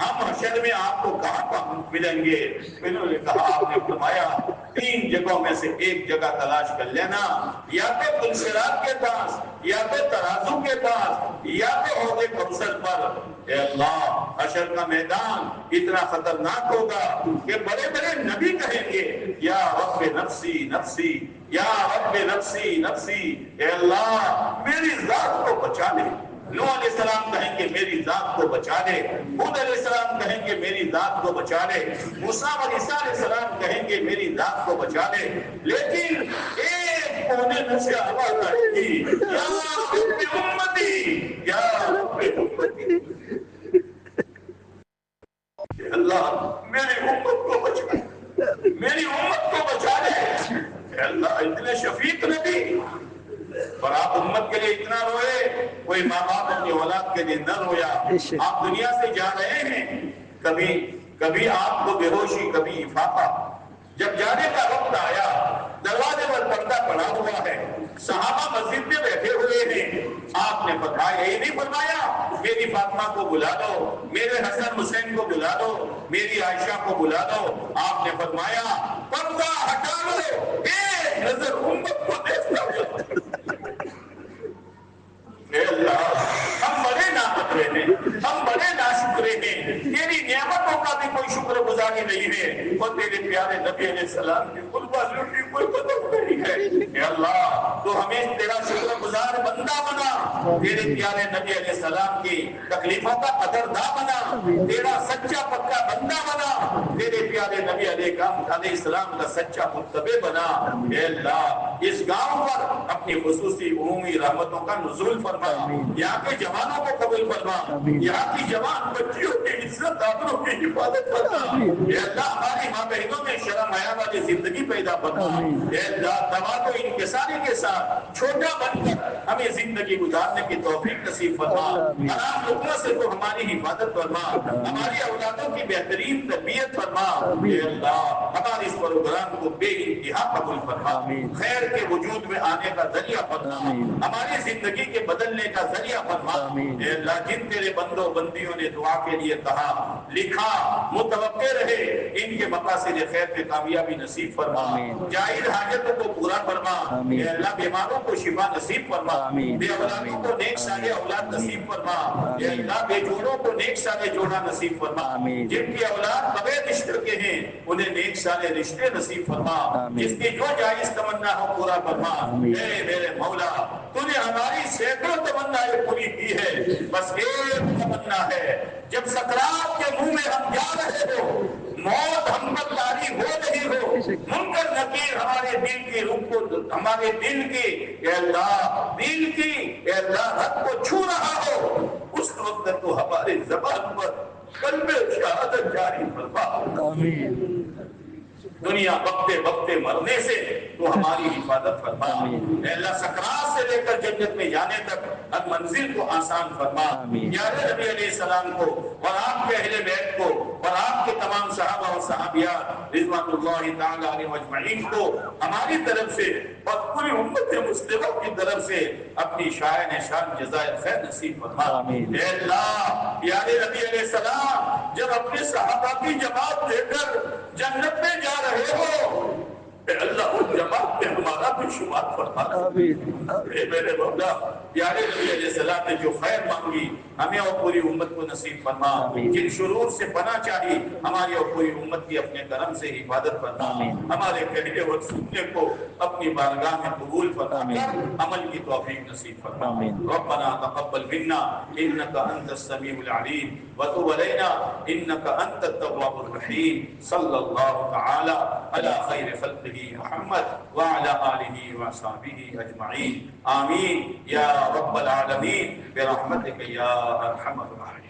ہم حشر میں آپ کو کہاں ملیں گے؟ انہوں نے کہا، آپ نے فرمایا 3 جگہوں میں سے ایک جگہ تلاش کر لینا، یا تو پلسرات کے پاس، یا تو ترازو کے پاس، یا تو حوض کوثر پر۔ اے اللہ، حشر کا میدان اتنا خطرناک ہوگا کہ بڑے بڑے نبی کہیں گے، یا رب نفسی نفسی، یا رب نفسی نفسی، اے اللہ میری ذات کو بچا لے۔ نوح علیہ السلام کہیں گے میری ذات کو بچا لے، ہود علیہ السلام کہیں گے میری ذات کو بچا لے، موسیٰ اور عیسیٰ علیہ السلام کہیں گے میری ذات کو بچا لے، لیکن ایک کونے میں سے آواز آئے گی، یا رب امتی، یا رب امتی، اللہ میری امت کو بچا لے، میری امت کو بچا لے۔ اے اللہ، اتنے شفیق نبی، اور آپ امت کے لیے اتنا روئے، کوئی ماں باپ اپنی اولاد کے لیے نہ رویا۔ آپ دنیا سے جا رہے ہیں، کبھی آپ کو بے ہوشی، کبھی افاقہ، جب جانے کا وقت آیا، دروازے پر پردہ پڑا ہوا ہے، صحابہ مسجد میں بیٹھے ہوئے ہیں، آپ نے فرمایا، یہی نہیں فرمایا میری فاطمہ کو بلا دو، میرے حسن حسین کو بلا دو، میری عائشہ کو بلا دو، آپ نے فرمایا پردہ ہٹا لو، ایک نظر امت کو دیکھتا ہوا۔ اے اللہ، ہم بڑے ناشکرے ہیں، ہم بڑے ناشکرے ہیں، تیری نعمتوں کا بھی کوئی شکر گزاری نہیں ہے، اور تیرے پیارے نبی علیہ السلام کی قربا لوٹی کوئی قدر نہیں ہے۔ اے اللہ تو ہمیں تیرا شکر گزار بندہ بنا، تیرے پیارے نبی علیہ السلام کی تکلیفوں کا قدرداں بنا، تیرا سچا پکا بندہ بنا، تیرے پیارے نبی علیہ السلام کا سچا متبع بنا۔ اے اللہ اس گاؤں پر اپنی خصوصی عمومی رحمتوں کا نزول فرما، یہاں کے جوانوں کو قبول فرما، یہاں کی جوان بچیوں کی عزت آبرو کی حفاظت فرما۔ اے اللہ ہماری ماں بہنوں میں شرم حیا والی زندگی پیدا فرما۔ اے اللہ تواضع و انکساری کے ساتھ چھوٹا بن کر ہمیں زندگی گزارنے کی توفیق نصیب فرما۔ حرام لقموں سے تو ہماری حفاظت فرما، ہماری اولادوں کی بہترین تربیت فرما۔ اے اللہ ہمارے اس پروگرام کو بے انتہا قبول فرما، خیر کے وجود میں آنے کا ذریعہ فرما، ہماری زندگی کے بدلنے کا ذریعہ فرما۔ اے اللہ جن تیرے بندوں بندیوں نے دعا کے لیے کہا لکھا متوقع رہے، ان کے مقاصد خیر میں کامیابی نصیب فرما، جائز حاجتوں کو پورا فرما۔ اے اللہ بیماروں کو شفا نصیب فرما، بے اولادوں کو نیک صالح اولاد نصیب فرما۔ اے اللہ بے جوڑوں کو نیک صالح جوڑا نصیب فرما، جن کی اولاد بغیر رشتے کے ہیں انہیں نیک صالح رشتے نصیب فرما، جس کی جو جائز تمنا ہو پورا فرما۔ اے میرے مولا تو نے ہماری سینکڑوں تمنائیں پوری کی ہے، بس ایک تمنا ہے، جب سکرات کے منہ میں ہم جا رہے ہو، موت ہم پر طاری ہو رہی ہو، منکر نکیر ہمارے دل کی روح کو، ہمارے دل کی اے اللہ رت کو چھو رہا ہو، اس وقت تو ہمارے زبان پر کلمہ شہادت جاری فرما۔ دنیا بکتے بکتے مرنے سے تو ہماری حفاظت فرما۔ اے اللہ سکرات سے لے کر جنت میں جانے تک ہر منزل کو آسان فرما۔ پیارے نبی علیہ السلام کو اور آپ کے اہل بیت کو اور آپ کے تمام صحابہ اور صحابیات رضوان اللہ تعالی علیہم اجمعین کو ہماری طرف سے اور پوری امت مسلمہ کی طرف سے اپنی شان جزائے خیر نصیب فرما۔ اے اللہ پیارے نبی علیہ السلام جب اپنے صحابہ کی جماعت لے کر جنت میں جا رہے ہو، اے اللہ اس جماعت میں ہمارا بھی شمار فرما۔ اے میرے مولا پیارے نبی علیہ السلام نے جو خیر مانگی ہمیں اور پوری امت کو نصیب فرما، جن شرور سے پناہ چاہی ہماری اور پوری امت کی اپنے کرم سے حفاظت فرما، ہمارے کہنے اور سننے کو اپنی بارگاہ میں قبول فرما کر عمل کی توفیق نصیب فرما۔ ربنا تقبل منا انك انت السميع العليم وتب علينا انك انت التواب الرحيم صلى الله تعالى على خير خلقه محمد وعلى آله وصحبه أجمعين آمين يا رب العالمين برحمتك يا أرحم الراحمين۔